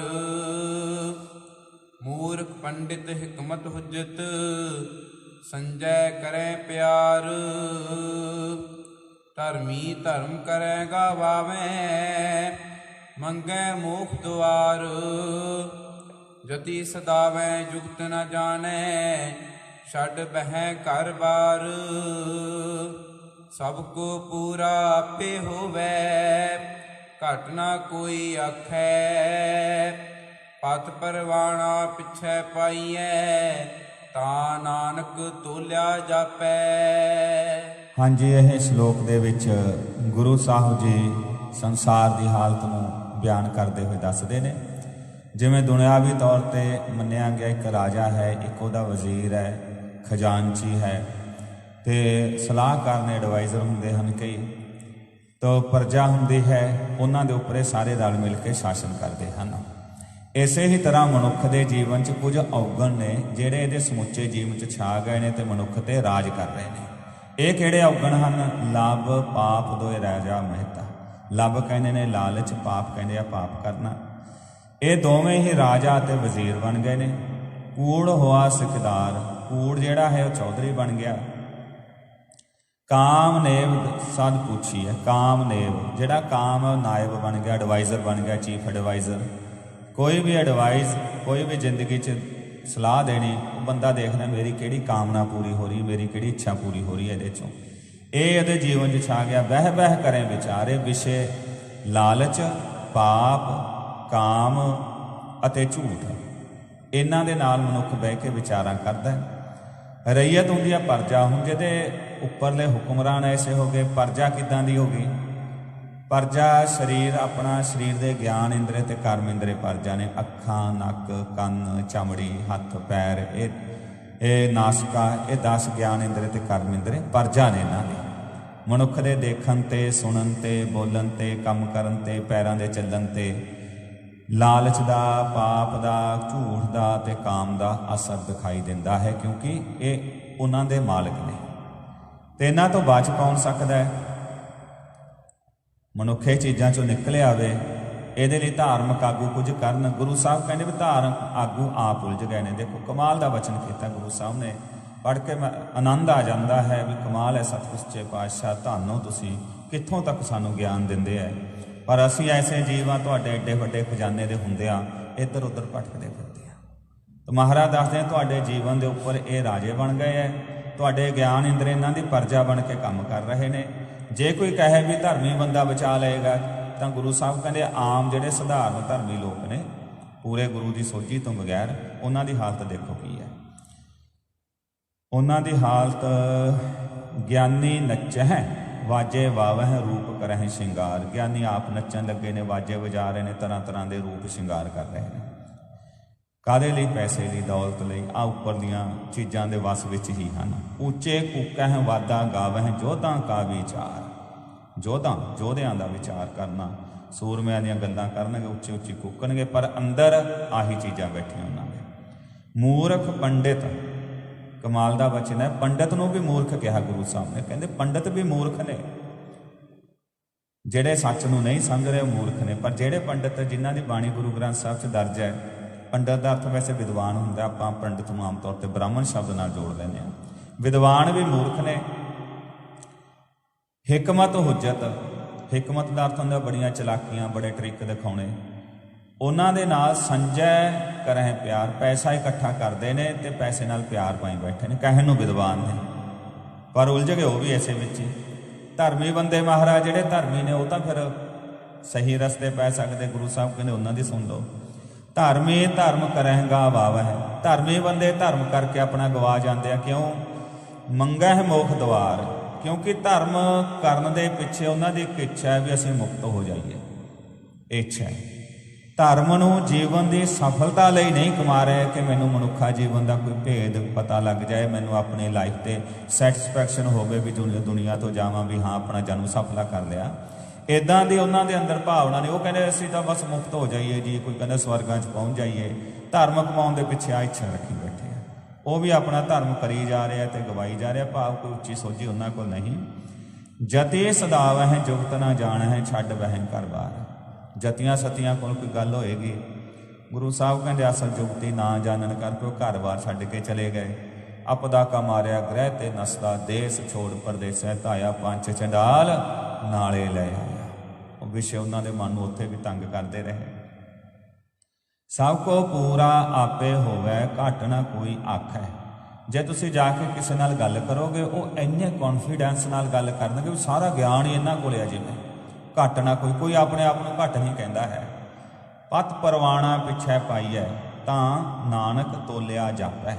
ਮੂਰਖ ਪੰਡਿਤ ਹਿਕਮਤ ਹੁਜਤ ਸੰਜੈ ਕਰੈ ਪਿਆਰ। ਧਰਮੀ ਧਰਮ ਕਰੈ ਗਾਵਾਵੈ ਮੰਗੈ ਮੋਖ ਦੁਆਰ। ਜਤੀ ਸਦਾਵੈ ਜੁਗਤ ਨ ਜਾਣੈ ਛੱਡ ਬਹਿ ਘਰ ਬਾਰ। ਸਭ ਕੋ ਪੂਰਾ ਆਪੇ ਹੋਵੈ ਘਟ ਨਾ ਕੋਈ ਆਖੈ। ਪਤ ਪਰਵਾਣਾ ਪਿਛੈ ਪਾਈਐ ਤਾਂ ਨਾਨਕ ਤੋਲਿਆ ਜਾਪੈ। ਹਾਂਜੀ, ਇਹ ਸ਼ਲੋਕ ਦੇ ਵਿੱਚ ਗੁਰੂ ਸਾਹਿਬ ਜੀ ਸੰਸਾਰ ਦੀ ਹਾਲਤ ਨੂੰ ਬਿਆਨ ਕਰਦੇ ਹੋਏ ਦੱਸਦੇ ਨੇ। ਜਿਵੇਂ ਦੁਨਿਆਵੀ ਤੌਰ ਤੇ ਮੰਨਿਆ ਗਿਆ ਇੱਕ ਰਾਜਾ ਹੈ, ਇੱਕ ਉਹਦਾ ਵਜ਼ੀਰ ਹੈ, ਖਜ਼ਾਨਚੀ ਹੈ ਤੇ ਸਲਾਹਕਾਰ ਨੇ, ਐਡਵਾਈਜ਼ਰ ਹੁੰਦੇ ਹਨ ਕਈ, ਤਾਂ ਪ੍ਰਜਾ ਹੁੰਦੀ ਹੈ, ਉਹਨਾਂ ਦੇ ਉੱਪਰ ਇਹ ਸਾਰੇ ਰਲ ਮਿਲ ਕੇ ਸ਼ਾਸਨ ਕਰਦੇ ਹਨ। ਇਸੇ ਹੀ ਤਰ੍ਹਾਂ ਮਨੁੱਖ ਦੇ ਜੀਵਨ 'ਚ ਕੁਝ ਔਗਣ ਨੇ ਜਿਹੜੇ ਇਹਦੇ ਸਮੁੱਚੇ ਜੀਵਨ 'ਚ ਛਾ ਗਏ ਨੇ ਤੇ ਮਨੁੱਖ ਤੇ ਰਾਜ ਕਰ ਰਹੇ ਨੇ। ਇਹ ਕਿਹੜੇ ਔਗਣ ਹਨ? ਲੱਭ ਪਾਪ ਦੋਇ ਰਾਜਾ ਮਹਿਤਾ। ਲੱਭ ਕਹਿੰਦੇ ਨੇ ਲਾਲਚ, ਪਾਪ ਕਹਿੰਦੇ ਆ ਪਾਪ ਕਰਨਾ। ਇਹ ਦੋਵੇਂ ਹੀ ਰਾਜਾ ਅਤੇ ਵਜ਼ੀਰ ਬਣ ਗਏ ਨੇ। ਕੂੜ ਹੋਆ ਸਿਕਦਾਰ, ਕੂੜ ਜਿਹੜਾ ਹੈ ਉਹ ਚੌਧਰੀ ਬਣ ਗਿਆ। ਕਾਮਨੇਵ ਸਦ ਪੁੱਛੀ ਹੈ, ਕਾਮਨੇਵ ਜਿਹੜਾ ਕਾਮ ਨਾਇਬ ਬਣ ਗਿਆ, ਐਡਵਾਈਜ਼ਰ ਬਣ ਗਿਆ, ਚੀਫ ਐਡਵਾਈਜ਼ਰ। ਕੋਈ ਵੀ ਐਡਵਾਈਜ਼, ਕੋਈ ਵੀ ਜ਼ਿੰਦਗੀ 'ਚ ਸਲਾਹ ਦੇਣੀ, ਉਹ ਬੰਦਾ ਦੇਖਦਾ ਮੇਰੀ ਕਿਹੜੀ ਕਾਮਨਾ ਪੂਰੀ ਹੋ ਰਹੀ, ਮੇਰੀ ਕਿਹੜੀ ਇੱਛਾ ਪੂਰੀ ਹੋ ਰਹੀ ਹੈ ਇਹਦੇ 'ਚੋਂ। ਇਹ ਇਹਦੇ ਜੀਵਨ 'ਚ ਛਾ ਗਿਆ। ਬਹਿ ਬਹਿ ਕਰੇ ਵਿਚਾਰੇ ਵਿਸ਼ੇ ਲਾਲਚ, ਪਾਪ, ਕਾਮ ਅਤੇ ਝੂਠ। ਇਹਨਾਂ ਦੇ ਨਾਲ ਮਨੁੱਖ ਬਹਿ ਕੇ ਵਿਚਾਰਾਂ ਕਰਦਾ। ਰਈਅਤ ਹੁੰਦੀ ਆ ਪਰਜਾ। ਹੁਣ ਜਿਹਦੇ ਉੱਪਰਲੇ ਹੁਕਮਰਾਨ ਐਸੇ ਹੋ ਗਏ, ਪਰਜਾ ਕਿੱਦਾਂ ਦੀ ਹੋ ਗਈ? ਪਰਜਾ ਸਰੀਰ, ਆਪਣਾ ਸਰੀਰ ਦੇ ਗਿਆਨ ਇੰਦਰੇ ਤੇ ਕਰਮ ਇੰਦਰੇ ਪਰਜਾ ਨੇ। ਅੱਖਾਂ, ਨੱਕ, ਕੰਨ, ਚਮੜੀ, ਹੱਥ, ਪੈਰ, ਇਹ ਨਾਸਿਕਾ, ਇਹ 10 ਗਿਆਨ ਇੰਦਰੇ ਤੇ ਕਰਮ ਇੰਦਰੇ ਪਰਜਾ ਨੇ ਇਹਨਾਂ ਦੇ। ਮਨੁੱਖ ਦੇ ਦੇਖਣ ਤੇ, ਸੁਣਨ ਤੇ, ਬੋਲਣ ਤੇ, ਕੰਮ ਕਰਨ ਤੇ, ਪੈਰਾਂ ਦੇ ਚੱਲਣ ਤੇ ਲਾਲਚ ਦਾ, ਪਾਪ ਦਾ, ਝੂਠ ਦਾ ਤੇ ਕਾਮ ਦਾ ਅਸਰ ਦਿਖਾਈ ਦਿੰਦਾ ਹੈ, ਕਿਉਂਕਿ ਇਹ ਉਹਨਾਂ ਦੇ ਮਾਲਕ ਨੇ। ਤੇ ਇਹਨਾਂ ਤੋਂ ਬਚ ਕੌਣ ਸਕਦਾ ਹੈ? ਮਨੁੱਖ ਇਹ ਚੀਜ਼ਾਂ 'ਚੋਂ ਨਿਕਲ ਆਵੇ। ਇਹਦੇ ਲਈ ਧਾਰਮਿਕ ਆਗੂ ਕੁਝ ਕਰਨ। ਗੁਰੂ ਸਾਹਿਬ ਕਹਿੰਦੇ ਵੀ ਧਾਰਮਿਕ ਆਗੂ ਆਪ ਉਲਝ ਗਏ ਨੇ। ਦੇਖੋ ਕਮਾਲ ਦਾ ਵਚਨ ਕੀਤਾ ਗੁਰੂ ਸਾਹਿਬ ਨੇ, ਪੜ੍ਹ ਕੇ ਆਨੰਦ ਆ ਜਾਂਦਾ ਹੈ ਵੀ ਕਮਾਲ ਹੈ। ਸਤਿਗੁਰੂ ਸੱਚੇ ਪਾਤਸ਼ਾਹ ਧੰਨੋ, ਤੁਸੀਂ ਕਿੱਥੋਂ ਤੱਕ ਸਾਨੂੰ ਗਿਆਨ ਦਿੰਦੇ ਹੈ। ਪਰ ਅਸੀਂ ਐਸੇ ਜੀਵ ਹਾਂ, ਤੁਹਾਡੇ ਏਡੇ ਵੱਡੇ ਖਜ਼ਾਨੇ ਦੇ ਹੁੰਦਿਆਂ ਇੱਧਰ ਉੱਧਰ ਭਟਕਦੇ ਫਿਰਦੇ ਹਾਂ। ਤਾਂ ਮਹਾਰਾਜ ਦੱਸਦੇ ਆ ਤੁਹਾਡੇ ਜੀਵਨ ਦੇ ਉੱਪਰ ਇਹ ਰਾਜੇ ਬਣ ਗਏ ਹੈ। ਤੁਹਾਡੇ ਗਿਆਨ ਇੰਦਰ ਇਹਨਾਂ ਦੀ ਪਰਜਾ ਬਣ ਕੇ ਕੰਮ ਕਰ ਰਹੇ ਨੇ। ਜੇ ਕੋਈ ਕਹੇ ਵੀ ਧਰਮੀ ਬੰਦਾ ਬਚਾ ਲਏਗਾ, ਤਾਂ ਗੁਰੂ ਸਾਹਿਬ ਕਹਿੰਦੇ ਆਮ ਜਿਹੜੇ ਸਧਾਰਨ ਧਰਮੀ ਲੋਕ ਨੇ, ਪੂਰੇ ਗੁਰੂ ਦੀ ਸੋਝੀ ਤੋਂ ਬਗੈਰ, ਉਹਨਾਂ ਦੀ ਹਾਲਤ ਦੇਖੋ ਕੀ ਹੈ। ਉਹਨਾਂ ਦੀ ਹਾਲਤ ਗਿਆਨੀ ਨੱਚਹਿ ਵਾਜੇ ਵਾਵਹਿ ਰੂਪ ਕਰਹਿ ਸ਼ਿੰਗਾਰ। ਗਿਆਨੀ ਆਪ ਨੱਚਣ ਲੱਗੇ ਨੇ, ਵਾਜੇ ਵਜਾ ਰਹੇ ਨੇ, ਤਰ੍ਹਾਂ ਤਰ੍ਹਾਂ ਦੇ ਰੂਪ ਸ਼ਿੰਗਾਰ ਕਰ ਰਹੇ ਨੇ। ਕਾਹਦੇ ਲਈ? ਪੈਸੇ ਲਈ, ਦੌਲਤ ਲਈ। ਆ ਉੱਪਰਲੀਆਂ ਚੀਜ਼ਾਂ ਦੇ ਵਸ ਵਿੱਚ ਹੀ ਹਨ। ਉੱਚੇ ਕੂਕਹਿ ਵਾਦਾ ਗਾਵਹਿ ਜੋਧਾਂ ਕਾ ਵਿਚਾਰ। ਜੋਧਿਆਂ ਦਾ ਵਿਚਾਰ ਕਰਨਾ, ਸੂਰਮਿਆਂ ਦੀਆਂ ਗੱਲਾਂ ਕਰਨਗੇ, ਉੱਚੀ ਉੱਚੀ ਕੂਕਣਗੇ, ਪਰ ਅੰਦਰ ਆਹੀ ਚੀਜ਼ਾਂ ਬੈਠੀਆਂ ਉਹਨਾਂ ਦੇ। ਮੂਰਖ ਪੰਡਿਤ, ਕਮਾਲ ਦਾ ਵਚਨ ਹੈ। ਪੰਡਿਤ ਨੂੰ ਵੀ ਮੂਰਖ ਕਿਹਾ ਗੁਰੂ ਸਾਹਿਬ ਨੇ। ਕਹਿੰਦੇ ਪੰਡਿਤ ਵੀ ਮੂਰਖ ਨੇ, ਜਿਹੜੇ ਸੱਚ ਨੂੰ ਨਹੀਂ ਸਮਝ ਰਹੇ ਉਹ ਮੂਰਖ ਨੇ। ਪਰ ਜਿਹੜੇ ਪੰਡਿਤ ਜਿਨ੍ਹਾਂ ਦੀ ਬਾਣੀ ਗੁਰੂ ਗ੍ਰੰਥ ਸਾਹਿਬ 'ਚ ਦਰਜ ਹੈ, ਪੰਡਿਤ ਦਾ ਅਰਥ ਵੈਸੇ ਵਿਦਵਾਨ ਹੁੰਦਾ। ਆਪਾਂ ਪੰਡਿਤ ਨੂੰ ਆਮ ਤੌਰ 'ਤੇ ਬ੍ਰਾਹਮਣ ਸ਼ਬਦ ਨਾਲ ਜੋੜ ਲੈਂਦੇ ਹਾਂ। ਵਿਦਵਾਨ ਵੀ ਮੂਰਖ ਨੇ। ਹਿਕਮਤ ਹੁਜਤ, ਹਿਕਮਤ ਦਾ ਅਰਥ ਹੁੰਦਾ ਬੜੀਆਂ ਚਲਾਕੀਆਂ, ਬੜੇ ਟਰਿੱਕ ਦਿਖਾਉਣੇ। ਉਹਨਾਂ ਦੇ ਨਾਲ ਸੰਜੈ ਕਰਹਿ ਪਿਆਰ, ਪੈਸਾ ਇਕੱਠਾ ਕਰਦੇ ਨੇ ਤੇ ਪੈਸੇ ਨਾਲ ਪਿਆਰ ਪਾਈ ਬੈਠੇ ਨੇ। ਕਹਿਣ ਨੂੰ ਵਿਦਵਾਨ ਨੇ, ਪਰ ਉਲਝ ਗਏ ਉਹ ਵੀ ਐਸੇ ਵਿੱਚ ਹੀ। ਧਰਮੀ ਬੰਦੇ ਮਹਾਰਾਜ ਜਿਹੜੇ ਧਰਮੀ ਨੇ, ਉਹ ਤਾਂ ਫਿਰ ਸਹੀ ਰਸਤੇ ਪੈ ਸਕਦੇ। ਗੁਰੂ ਸਾਹਿਬ ਕਹਿੰਦੇ ਉਹਨਾਂ ਦੀ ਸੁਣ ਲਓ। ਧਰਮੀ ਧਰਮ ਕਰਹਿਗਾ ਵਾਵਹਿ। ਧਰਮੀ ਬੰਦੇ ਧਰਮ ਕਰਕੇ ਆਪਣਾ ਗਵਾ ਜਾਂਦੇ ਆ। ਕਿਉਂ? ਮੰਗਹਿ ਮੋਖ ਦੁਆਰ। ਕਿਉਂਕਿ ਧਰਮ ਕਰਨ ਦੇ ਪਿੱਛੇ ਉਹਨਾਂ ਦੀ ਇੱਕ ਇੱਛਾ ਹੈ ਵੀ ਅਸੀਂ ਮੁਕਤ ਹੋ ਜਾਈਏ। ਇੱਛਾ ਹੈ। ਧਰਮ ਨੂੰ ਜੀਵਨ ਦੀ ਸਫਲਤਾ ਲਈ ਨਹੀਂ ਕਮਾ ਰਹੇ ਕਿ ਮੈਨੂੰ ਮਨੁੱਖਾ ਜੀਵਨ ਦਾ ਕੋਈ ਭੇਦ ਪਤਾ ਲੱਗ ਜਾਏ, ਮੈਨੂੰ ਆਪਣੀ ਲਾਈਫ ਤੇ ਸੈਟਿਸਫੈਕਸ਼ਨ ਹੋਵੇ ਵੀ ਦੁਨੀਆ ਤੋਂ ਜਾਵਾਂ, ਵੀ ਹਾਂ ਆਪਣਾ ਜਨਮ ਸਫਲਾ ਕਰ ਲਿਆ। ਇੱਦਾਂ ਦੀ ਉਹਨਾਂ ਦੇ ਅੰਦਰ ਭਾਵਨਾ ਨਹੀਂ। ਉਹ ਕਹਿੰਦੇ ਅਸੀਂ ਤਾਂ ਬਸ ਮੁਕਤ ਹੋ ਜਾਈਏ ਜੀ, ਕੋਈ ਕਹਿੰਦਾ ਸਵਰਗਾਂ 'ਚ ਪਹੁੰਚ ਜਾਈਏ। ਧਰਮ ਕਮਾਉਣ ਦੇ ਪਿੱਛੇ ਆ ਇੱਛਾ ਰੱਖੀ ਬੈਠੇ ਆ। ਉਹ ਵੀ ਆਪਣਾ ਧਰਮ ਕਰੀ ਜਾ ਰਿਹਾ ਤੇ ਗਵਾਈ ਜਾ ਰਿਹਾ। ਭਾਵ ਕੋਈ ਉੱਚੀ ਸੋਝੀ ਉਹਨਾਂ ਕੋਲ ਨਹੀਂ। ਜਤੇ ਸਦਾ ਵਹਿ ਜੁਗਤ ਨਾ ਜਾਣ ਹੈ, ਛੱਡ ਬਹਿ ਘਰ ਬਾਰ। ਜਤੀਆਂ ਸਤੀਆਂ ਕੋਲ ਕੋਈ ਗੱਲ ਹੋਏਗੀ, ਗੁਰੂ ਸਾਹਿਬ ਕਹਿੰਦੇ ਅਸਲ ਜੁਗਤੀ ਨਾ ਜਾਣਨ ਕਰਕੇ ਉਹ ਘਰ ਬਾਰ ਛੱਡ ਕੇ ਚਲੇ ਗਏ। ਆਪਦਾ ਕਾ ਮਾਰਿਆ ਗ੍ਰਹਿ ਤੇ ਨਸਦਾ, ਦੇਸ ਛੋੜ ਪਰਦੇਸੈ ਧਾਇਆ, ਪੰਚ ਚੰਡਾਲ ਨਾਲੇ ਲੈ ਆਇਆ। ਉਹ ਵਿਸ਼ੇ ਉਹਨਾਂ ਦੇ ਮਨ ਨੂੰ ਉੱਥੇ ਵੀ ਤੰਗ ਕਰਦੇ ਰਹੇ। ਸਭ ਕੋ ਪੂਰਾ ਆਪੇ ਹੋਵੇ, ਘੱਟ ਨਾ ਕੋਈ ਆਖੈ। ਜੇ ਤੁਸੀਂ ਜਾ ਕੇ ਕਿਸੇ ਨਾਲ ਗੱਲ ਕਰੋਗੇ, ਉਹ ਇੰਨੇ ਕੌਨਫੀਡੈਂਸ ਨਾਲ ਗੱਲ ਕਰਨਗੇ ਵੀ ਸਾਰਾ ਗਿਆਨ ਹੀ ਇਹਨਾਂ ਕੋਲ ਆ। ਜਿਵੇਂ ਘੱਟ ਨਾ ਕੋਈ ਆਪਣੇ ਆਪ ਨੂੰ ਘੱਟ ਨਹੀਂ ਕਹਿੰਦਾ ਹੈ। ਪਤ ਪਰਵਾਣਾ ਪਿੱਛੇ ਪਾਈਐ, ਤਾਂ ਨਾਨਕ ਤੋਲਿਆ ਜਾਪੈ।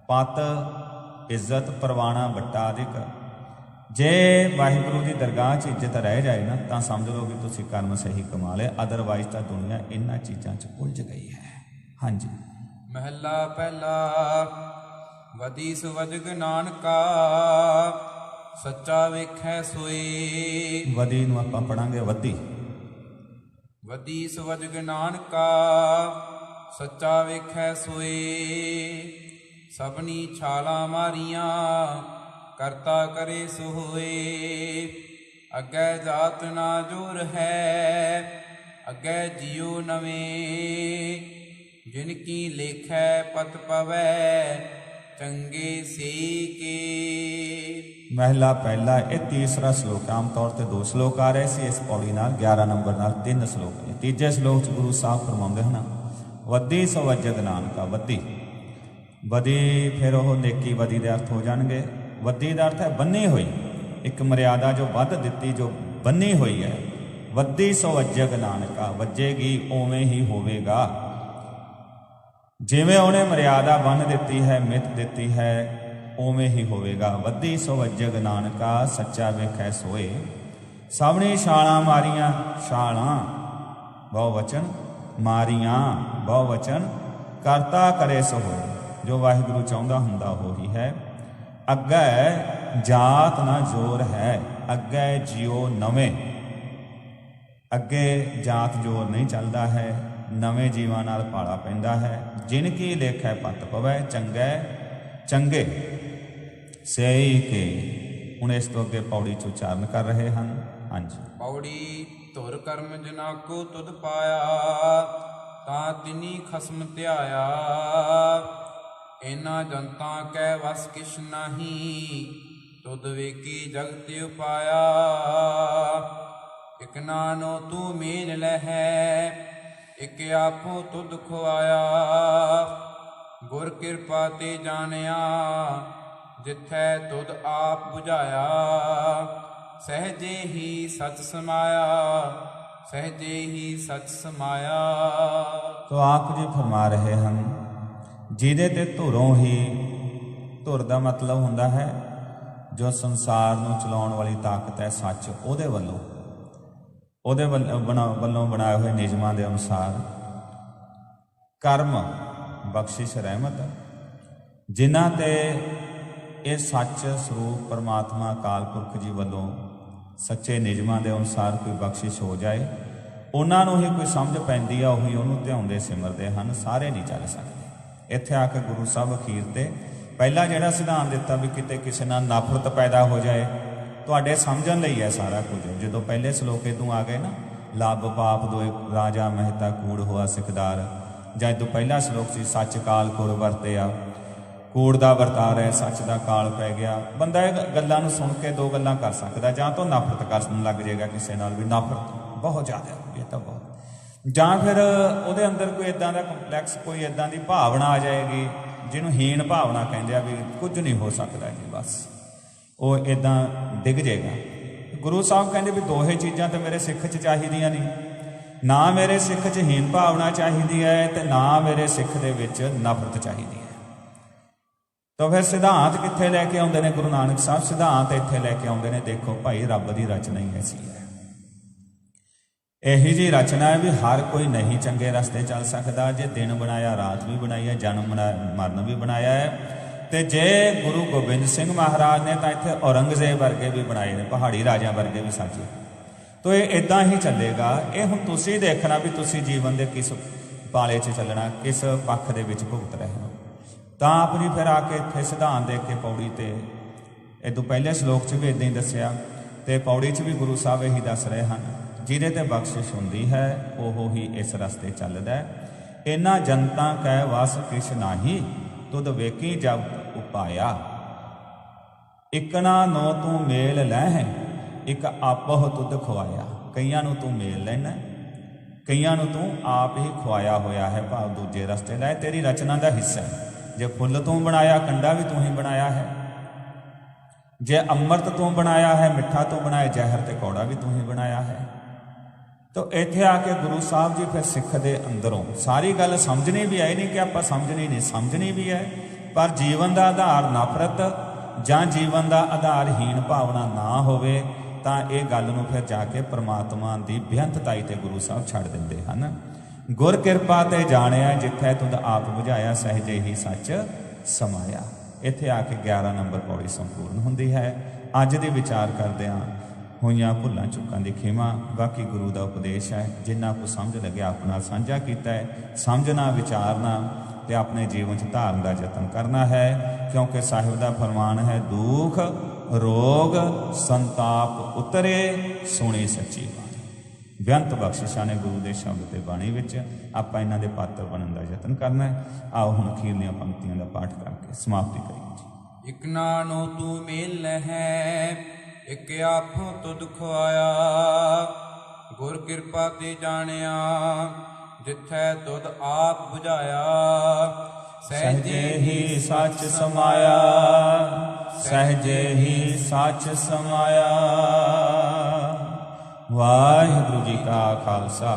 ਪਤ ਇੱਜ਼ਤ, ਪਰਵਾਣਾ ਵੱਟਾ ਅਧਿਕ। ਜੇ ਵਾਹਿਗੁਰੂ ਦੀ ਦਰਗਾਹ 'ਚ ਇੱਜ਼ਤ ਰਹਿ ਜਾਏ ਨਾ, ਤਾਂ ਸਮਝ ਲਓ ਵੀ ਤੁਸੀਂ ਕਰਮ ਸਹੀ ਕਮਾ ਲਏ। ਅਦਰਵਾਈਜ਼ ਤਾਂ ਦੁਨੀਆ ਇਹਨਾਂ ਚੀਜ਼ਾਂ 'ਚ ਉਲਝ ਗਈ ਹੈ। ਹਾਂਜੀ। ਮਹਿਲਾ ਪਹਿਲਾ। ਵਦੀ ਸੁਵਜਗ ਨਾਨਕਾ, ਸੱਚਾ ਵੇਖੈ ਸੋਈ। ਵਦੀ ਨੂੰ ਆਪਾਂ ਪੜਾਂਗੇ ਵੱਧੀ। ਵਦੀ ਸੁਵਜਗ ਨਾਨਕਾ, ਸੱਚਾ ਵੇਖੈ ਸੋਈ। ਸਭਨੀ ਛਾਲਾਂ ਮਾਰੀਆਂ, ਕਰਤਾ ਕਰੇ ਸੋ ਹੋਏ। ਅੱਗੇ ਜਾਤ ਨਾ ਜੋਰ ਹੈ, ਅੱਗੇ ਜਿਉ ਨਵੇਂ। ਜਿਨ ਕੀ ਲੇਖੈ ਪਤ ਪਵੈ, ਚੰਗੇ ਸੇ ਕੇ। ਮਹਿਲਾ ਪਹਿਲਾ। ਇਹ ਤੀਸਰਾ ਸ਼ਲੋਕ। ਆਮ ਤੌਰ ਤੇ 2 ਸ਼ਲੋਕ ਆ ਰਹੇ ਸੀ। ਇਸ ਪੌੜੀ ਨਾਲ 11 ਨੰਬਰ ਨਾਲ 3 ਸ਼ਲੋਕ ਨੇ। ਤੀਜੇ ਸ਼ਲੋਕ 'ਚ ਗੁਰੂ ਸਾਹਿਬ ਫਰਮਾਉਂਦੇ ਹਨ, ਵੱਧੀ ਸਵਜਗ ਨਾਨਕਾ। ਵੱਧੀ ਵਧੀ, ਫਿਰ ਉਹ ਨੇਕੀ ਵਧੀ ਦੇ ਅਰਥ ਹੋ ਜਾਣਗੇ। ਵੱਧੀ ਦਾ ਅਰਥ ਹੈ ਬੰਨੀ ਹੋਈ, ਇੱਕ ਮਰਿਆਦਾ ਜੋ ਵੱਧ ਦਿੱਤੀ, ਜੋ ਬੰਨੀ ਹੋਈ ਹੈ। ਵੱਧੀ ਸਵਜਗ ਨਾਨਕਾ, ਵੱਜੇਗੀ ਉਵੇਂ ਹੀ ਹੋਵੇਗਾ। ਜਿਵੇਂ ਉਹਨੇ ਮਰਿਆਦਾ ਬੰਨ ਦਿੱਤੀ ਹੈ, ਮਿੱਥ ਦਿੱਤੀ ਹੈ, ਉਵੇਂ ਹੀ ਹੋਵੇਗਾ। ਵੱਧੀ ਸਵਜਗ ਨਾਨਕਾ, ਸੱਚਾ ਵੇਖੈ ਸੋਏ। ਸਭਨੀ ਛਾਲਾਂ ਮਾਰੀਆਂ, ਛਾਲਾਂ ਬਹੁਵਚਨ, ਮਾਰੀਆਂ ਬਹੁਵਚਨ, ਕਰਤਾ ਕਰੇ ਸੋ ਹੋਏ। ਜੋ ਵਾਹਿਗੁਰੂ ਚਾਹੁੰਦਾ ਹੁੰਦਾ ਉਹੀ ਹੈ। ਅੱਗੇ ਜਾਤ ਨਾ ਜੋਰ ਹੈ, ਅੱਗੇ ਜਿਉ ਨਵੇਂ। ਅੱਗੇ ਜਾਤ ਜੋਰ ਨਹੀਂ ਚੱਲਦਾ ਹੈ, ਨਵੇਂ ਜੀਵਾਂ ਨਾਲ ਪਾਲਾ ਪੈਂਦਾ ਹੈ। ਜਿਨ ਕੀ ਲੇਖੈ ਪਤ ਪਵੈ, ਚੰਗੇ ਸਹੀ ਕੇ। ਹੁਣ ਇਸ ਤੋਂ ਅੱਗੇ ਪੌੜੀ 'ਚ ਉਚਾਰਨ ਕਰ ਰਹੇ ਹਨ। ਹਾਂਜੀ। ਪੌੜੀ। ਧੁਰ ਕਰਮ ਜਨਾ ਕੋ ਤੁਧ ਪਾਇਆ, ਤਾਂ ਤਿਨੀ ਖਸਮ ਧਿਆਇਆ। ਇਹਨਾਂ ਜਨਤਾ ਕੈ ਵਸ ਕਿਛ ਨਾਹੀ, ਤੁਧ ਵੇਖੀ ਜਗਤ ਉਪਾਇਆ। ਇਕ ਨਾਨੋ ਤੂੰ ਮੇਲ ਲਹੈ, ਇਕ ਆਪੋ ਤੁਧ ਖੁਆਇਆ। ਗੁਰ ਕਿਰਪਾ ਤੇ ਜਾਣਿਆ, ਜਿਥੈ ਤੁਧ ਆਪ ਬੁਝਾਇਆ। ਸਹਜੇ ਹੀ ਸਚ ਸਮਾਇਆ, ਸਹਜੇ ਹੀ ਸਚ ਸਮਾਇਆ। ਤੋ ਆਪ ਜੀ ਫਰਮਾ ਰਹੇ ਹਨ, ਜਿਹਦੇ ਤੇ ਧੁਰੋਂ ਹੀ, ਧੁਰ ਦਾ ਮਤਲਬ ਹੁੰਦਾ ਹੈ ਜੋ ਸੰਸਾਰ ਨੂੰ ਚਲਾਉਣ ਵਾਲੀ ਤਾਕਤ ਹੈ, ਸੱਚ, ਉਹਦੇ ਵੱਲੋਂ ਬਣਾਏ ਹੋਏ ਨਿਯਮਾਂ ਦੇ ਅਨੁਸਾਰ ਕਰਮ, ਬਖਸ਼ਿਸ਼, ਰਹਿਮਤ, ਜਿਨ੍ਹਾਂ ਤੇ ਇਹ ਸੱਚ ਸਰੂਪ ਪਰਮਾਤਮਾ ਅਕਾਲ ਪੁਰਖ ਜੀ ਵੱਲੋਂ ਸੱਚੇ ਨਿਯਮਾਂ ਦੇ ਅਨੁਸਾਰ ਕੋਈ ਬਖਸ਼ਿਸ਼ ਹੋ ਜਾਏ, ਉਹਨਾਂ ਨੂੰ ਹੀ ਕੋਈ ਸਮਝ ਪੈਂਦੀ ਆ, ਉਹੀ ਉਹਨੂੰ ਧਿਆਉਂਦੇ ਸਿਮਰਦੇ ਹਨ। ਸਾਰੇ ਨਹੀਂ ਚੱਲ ਸਕਦੇ। ਇੱਥੇ ਆ ਕੇ ਗੁਰੂ ਸਾਹਿਬ ਅਖੀਰ ਤੇ ਪਹਿਲਾ ਜਿਹੜਾ ਸਿਧਾਂਤ ਦਿੱਤਾ ਵੀ ਕਿਤੇ ਕਿਸੇ ਨਾਲ ਨਫ਼ਰਤ ਪੈਦਾ ਹੋ ਜਾਏ, ਤੁਹਾਡੇ ਸਮਝਣ ਲਈ ਹੈ ਸਾਰਾ ਕੁਝ। ਜਦੋਂ ਪਹਿਲੇ ਸਲੋਕੇ ਤੋਂ ਆ ਗਏ ਨਾ, ਲੱਭ ਪਾਪ ਦੋਇ ਰਾਜਾ ਮਹਿਤਾ ਕੂੜ ਹੋਆ ਸਿਕਦਾਰ, ਜਾਂ ਜਦੋਂ ਪਹਿਲਾ ਸਲੋਕ ਸੀ ਸੱਚ ਕਾਲ ਕੁੜ ਵਰਤਿਆ, ਕੂੜ ਦਾ ਵਰਤਾ ਰਿਹਾ, ਸੱਚ ਦਾ ਕਾਲ ਪੈ ਗਿਆ। ਬੰਦਾ ਇਹ ਗੱਲਾਂ ਨੂੰ ਸੁਣ ਕੇ 2 ਗੱਲਾਂ ਕਰ ਸਕਦਾ, ਜਾਂ ਤਾਂ ਨਫ਼ਰਤ ਕਰਨ ਲੱਗ ਜਾਏਗਾ ਕਿਸੇ ਨਾਲ, ਵੀ ਨਫ਼ਰਤ ਬਹੁਤ ਜ਼ਿਆਦਾ ਹੋ ਗਈ ਤਾਂ ਬਹੁਤ, ਜਾਂ ਫਿਰ ਉਹਦੇ ਅੰਦਰ ਕੋਈ ਇੱਦਾਂ ਦਾ ਕੰਪਲੈਕਸ, ਕੋਈ ਇੱਦਾਂ ਦੀ ਭਾਵਨਾ ਆ ਜਾਏਗੀ ਜਿਹਨੂੰ ਹੀਣ ਭਾਵਨਾ ਕਹਿੰਦੇ ਆ, ਵੀ ਕੁਝ ਨਹੀਂ ਹੋ ਸਕਦਾ ਜੀ, ਬਸ ਉਹ ਇੱਦਾਂ ਡਿੱਗ ਜਾਏਗਾ। ਗੁਰੂ ਸਾਹਿਬ ਕਹਿੰਦੇ ਵੀ ਦੋਹੇ ਚੀਜ਼ਾਂ ਤਾਂ ਮੇਰੇ ਸਿੱਖ 'ਚ ਚਾਹੀਦੀਆਂ ਨਹੀਂ। ਨਾ ਮੇਰੇ ਸਿੱਖ 'ਚ ਹੀਣ ਭਾਵਨਾ ਚਾਹੀਦੀ ਹੈ, ਤੇ ਨਾ ਮੇਰੇ ਸਿੱਖ ਦੇ ਵਿੱਚ ਨਫ਼ਰਤ ਚਾਹੀਦੀ ਹੈ। ਤਾਂ ਫਿਰ ਸਿਧਾਂਤ ਕਿੱਥੇ ਲੈ ਕੇ ਆਉਂਦੇ ਨੇ ਗੁਰੂ ਨਾਨਕ ਸਾਹਿਬ? ਸਿਧਾਂਤ ਇੱਥੇ ਲੈ ਕੇ ਆਉਂਦੇ ਨੇ, ਦੇਖੋ ਭਾਈ, ਰੱਬ ਦੀ ਰਚਨਾ ਹੀ ਐਸੀ ਹੈ। ਇਹੀ ਜਿਹੀ ਰਚਨਾ ਹੈ ਵੀ ਹਰ ਕੋਈ ਨਹੀਂ ਚੰਗੇ ਰਸਤੇ ਚੱਲ ਸਕਦਾ। ਜੇ ਦਿਨ ਬਣਾਇਆ, ਰਾਤ ਵੀ ਬਣਾਈ ਹੈ, ਜਨਮ ਮਰਨ ਵੀ ਬਣਾਇਆ ਹੈ। ਤੇ ਜੇ ਗੁਰੂ ਗੋਬਿੰਦ ਸਿੰਘ ਮਹਾਰਾਜ ਨੇ ਤਾਂ ਇੱਥੇ ਔਰੰਗਜ਼ੇਬ ਵਰਗੇ ਵੀ ਬਣਾਏ ਨੇ, ਪਹਾੜੀ ਰਾਜਿਆਂ ਵਰਗੇ ਵੀ ਸਾਜੇ। ਤੋ ਇਹ ਇਦਾਂ ਹੀ ਚੱਲੇਗਾ। ਇਹ ਹੁਣ ਤੁਸੀਂ ਦੇਖਣਾ ਵੀ ਤੁਸੀਂ ਜੀਵਨ ਦੇ ਕਿਸ ਪਾਲੇ 'ਚ ਚੱਲਣਾ, ਕਿਸ ਪੱਖ ਦੇ ਵਿੱਚ ਭੁਗਤ ਰਹੇ ਹੋ। ਤਾਂ ਆਪ ਜੀ ਫਿਰ ਆ ਕੇ ਇੱਥੇ ਸਿਧਾਂਤ ਦੇ ਕੇ ਪੌੜੀ 'ਤੇ ਇਹ ਤੋਂ ਪਹਿਲੇ ਸ਼ਲੋਕ 'ਚ ਵੀ ਇੱਦਾਂ ਹੀ ਦੱਸਿਆ, ਅਤੇ ਪੌੜੀ 'ਚ ਵੀ ਗੁਰੂ ਸਾਹਿਬ ਇਹੀ ਦੱਸ ਰਹੇ ਹਨ, ਜਿਹਦੇ 'ਤੇ ਬਖਸ਼ਿਸ਼ ਹੁੰਦੀ ਹੈ ਉਹ ਹੀ ਇਸ ਰਸਤੇ ਚੱਲਦਾ। ਇਹਨਾਂ ਜਨਤਾ ਕਹਿ ਵਸ ਕਿਛ ਨਾਹੀ, ਤੁਧ ਵੇਖੀ ਜਬ ਉਪਾਇਆ। ਇਕਣਾ ਨੋ ਤੂੰ ਮੇਲ ਲੈ, ਇੱਕ ਆਪਹੁ ਤੁਧ ਖਵਾਇਆ। ਕਈਆਂ ਨੂੰ ਤੂੰ ਮੇਲ ਲੈਣਾ, ਕਈਆਂ ਨੂੰ ਤੂੰ ਆਪ ਹੀ ਖਵਾਇਆ ਹੋਇਆ ਹੈ, ਭਾਵ ਦੂਜੇ ਰਸਤੇ ਲੈ। ਤੇਰੀ ਰਚਨਾ ਦਾ ਹਿੱਸਾ ਹੈ। ਜੇ ਫੁੱਲ ਤੂੰ ਬਣਾਇਆ, ਕੰਡਾ ਵੀ ਤੂੰ ਹੀ ਬਣਾਇਆ ਹੈ। ਜੇ ਅੰਮ੍ਰਿਤ ਤੂੰ ਬਣਾਇਆ ਹੈ, ਮਿੱਠਾ ਤੂੰ ਬਣਾਇਆ, ਜ਼ਹਿਰ ਤੇ ਕੌੜਾ ਵੀ ਤੂੰ ਹੀ ਬਣਾਇਆ ਹੈ। ਤੋ ਇੱਥੇ ਆ ਕੇ ਗੁਰੂ ਸਾਹਿਬ ਜੀ ਫਿਰ ਸਿੱਖ ਦੇ ਅੰਦਰੋਂ ਸਾਰੀ ਗੱਲ ਸਮਝਣੀ ਵੀ ਆਈ, ਨਹੀਂ ਕਿ ਆਪਾਂ ਸਮਝਣੀ ਨਹੀਂ, ਸਮਝਣੀ ਵੀ ਹੈ, ਪਰ ਜੀਵਨ ਦਾ ਆਧਾਰ ਨਫ਼ਰਤ ਜਾਂ ਜੀਵਨ ਦਾ ਆਧਾਰ ਹੀਣ ਭਾਵਨਾ ਨਾ ਹੋਵੇ ਤਾਂ ਇਹ ਗੱਲ ਨੂੰ ਫਿਰ ਜਾ ਕੇ ਪ੍ਰਮਾਤਮਾ ਦੀ ਬੇਅੰਤਤਾਈ ਤੇ ਗੁਰੂ ਸਾਹਿਬ ਛੱਡ ਦਿੰਦੇ ਹਨ। ਗੁਰ ਕਿਰਪਾ ਤੇ ਜਾਣਿਆ, ਜਿੱਥੇ ਤੁਧ ਆਪ ਬੁਝਾਇਆ, ਸਹਿਜੇ ਹੀ ਸੱਚ ਸਮਾਇਆ। ਇੱਥੇ ਆ ਕੇ 11 ਨੰਬਰ ਪੌੜੀ ਸੰਪੂਰਨ ਹੁੰਦੀ ਹੈ। ਅੱਜ ਦੇ ਵਿਚਾਰ ਕਰਦਿਆਂ ਹੋਈਆਂ ਭੁੱਲਾਂ ਚੁੱਕਾਂ ਦੀ ਖਿਮਾ। ਬਾਕੀ ਗੁਰੂ ਦਾ ਉਪਦੇਸ਼ ਹੈ, ਜਿੰਨਾ ਕੁ ਸਮਝ ਲੱਗਿਆ ਆਪਣਾ ਸਾਂਝਾ ਕੀਤਾ ਹੈ। ਸਮਝਣਾ, ਵਿਚਾਰਨਾ ਤੇ ਆਪਣੇ ਜੀਵਨ 'ਚ ਧਾਰਨ ਦਾ ਯਤਨ ਕਰਨਾ ਹੈ, ਕਿਉਂਕਿ ਸਾਹਿਬ ਦਾ ਫਰਮਾਨ ਹੈ, ਦੁੱਖ ਰੋਗ ਸੰਤਾਪ ਉਤਰੇ, ਸੁਣੀ ਸੱਚੀ ਬਾਣੀ। ਬੇਅੰਤ ਬਖਸ਼ਿਸ਼ਾਂ ਨੇ ਗੁਰੂ ਦੇ ਸ਼ਬਦ ਤੇ ਬਾਣੀ ਵਿੱਚ। ਆਪਾਂ ਇਹਨਾਂ ਦੇ ਪਾਤਰ ਬਣਨ ਦਾ ਯਤਨ ਕਰਨਾ ਹੈ। ਆਓ ਹੁਣ ਅਖੀਰਲੀਆਂ ਪੰਕਤੀਆਂ ਦਾ ਪਾਠ ਕਰਕੇ ਸਮਾਪਤੀ ਕਰੀਏ ਜੀ। ਇਕਨਾ ਨੂੰ ਤੂੰ ਮੇਲ ਹੈ, ਇੱਕ ਆਪੋ ਤੁਧ ਖਵਾਇਆ। ਗੁਰ ਕਿਰਪਾ ਤੇ ਜਾਣਿਆ, ਜਿੱਥੈ ਤੁਧ ਆਪ ਬੁਝਾਇਆ। ਸਹਿਜੇ ਹੀ ਸੱਚ ਸਮਾਇਆ, ਸਹਿਜੇ ਹੀ ਸੱਚ ਸਮਾਇਆ। ਵਾਹਿਗੁਰੂ ਜੀ ਕਾ ਖਾਲਸਾ,